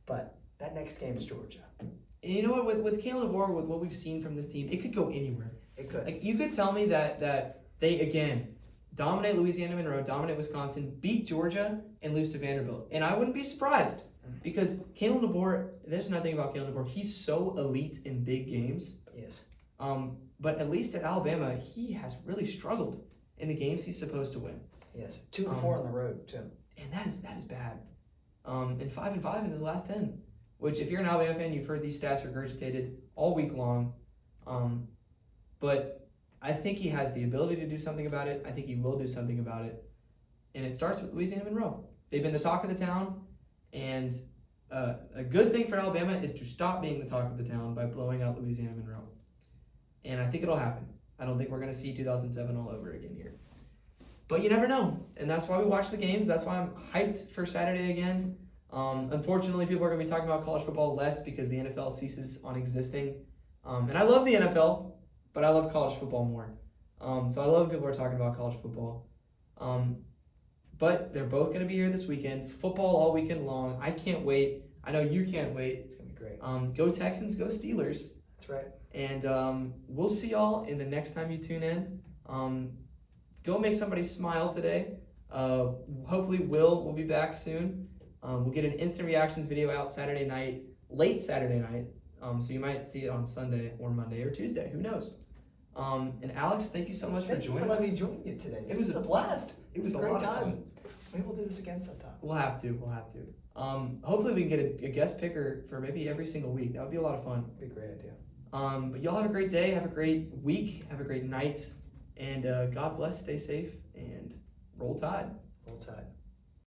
But that next game is Georgia. And you know what? With Kalen DeBoer, with what we've seen from this team, it could go anywhere. It could. Like you could tell me that they again dominate Louisiana Monroe, dominate Wisconsin, beat Georgia, and lose to Vanderbilt, and I wouldn't be surprised because Kalen DeBoer. There's nothing about Kalen DeBoer. He's so elite in big games. Yes. But at least at Alabama, he has really struggled in the games he's supposed to win. Yes. 2-4 on the road too. And that is bad. And 5-5 in his last 10. Which, if you're an Alabama fan, you've heard these stats regurgitated all week long. But I think he has the ability to do something about it. I think he will do something about it. And it starts with Louisiana Monroe. They've been the talk of the town. And a good thing for Alabama is to stop being the talk of the town by blowing out Louisiana Monroe. And I think it'll happen. I don't think we're going to see 2007 all over again here. But you never know. And that's why we watch the games. That's why I'm hyped for Saturday again. Unfortunately, people are going to be talking about college football less because the NFL ceases on existing. And I love the NFL, but I love college football more. So I love when people are talking about college football. But they're both going to be here this weekend. Football all weekend long. I can't wait. I know you can't wait. It's gonna be great. Go Texans, go Steelers. That's right. And we'll see y'all in the next time you tune in. Go make somebody smile today. Hopefully we'll be back soon. We'll get an instant reactions video out Saturday night, late Saturday night. So you might see it on Sunday or Monday or Tuesday. Who knows? And Alex, thank you so much for joining us. Thank you for letting me join you today. It This was was a blast. It was a a great lot of time. fun. Maybe we'll do this again sometime. We'll have to. Hopefully we can get a guest picker for maybe every single week. That would be a lot of fun. That'd be a great idea. But y'all have a great day, have a great week, have a great night, and God bless, stay safe, and roll Tide. Roll Tide.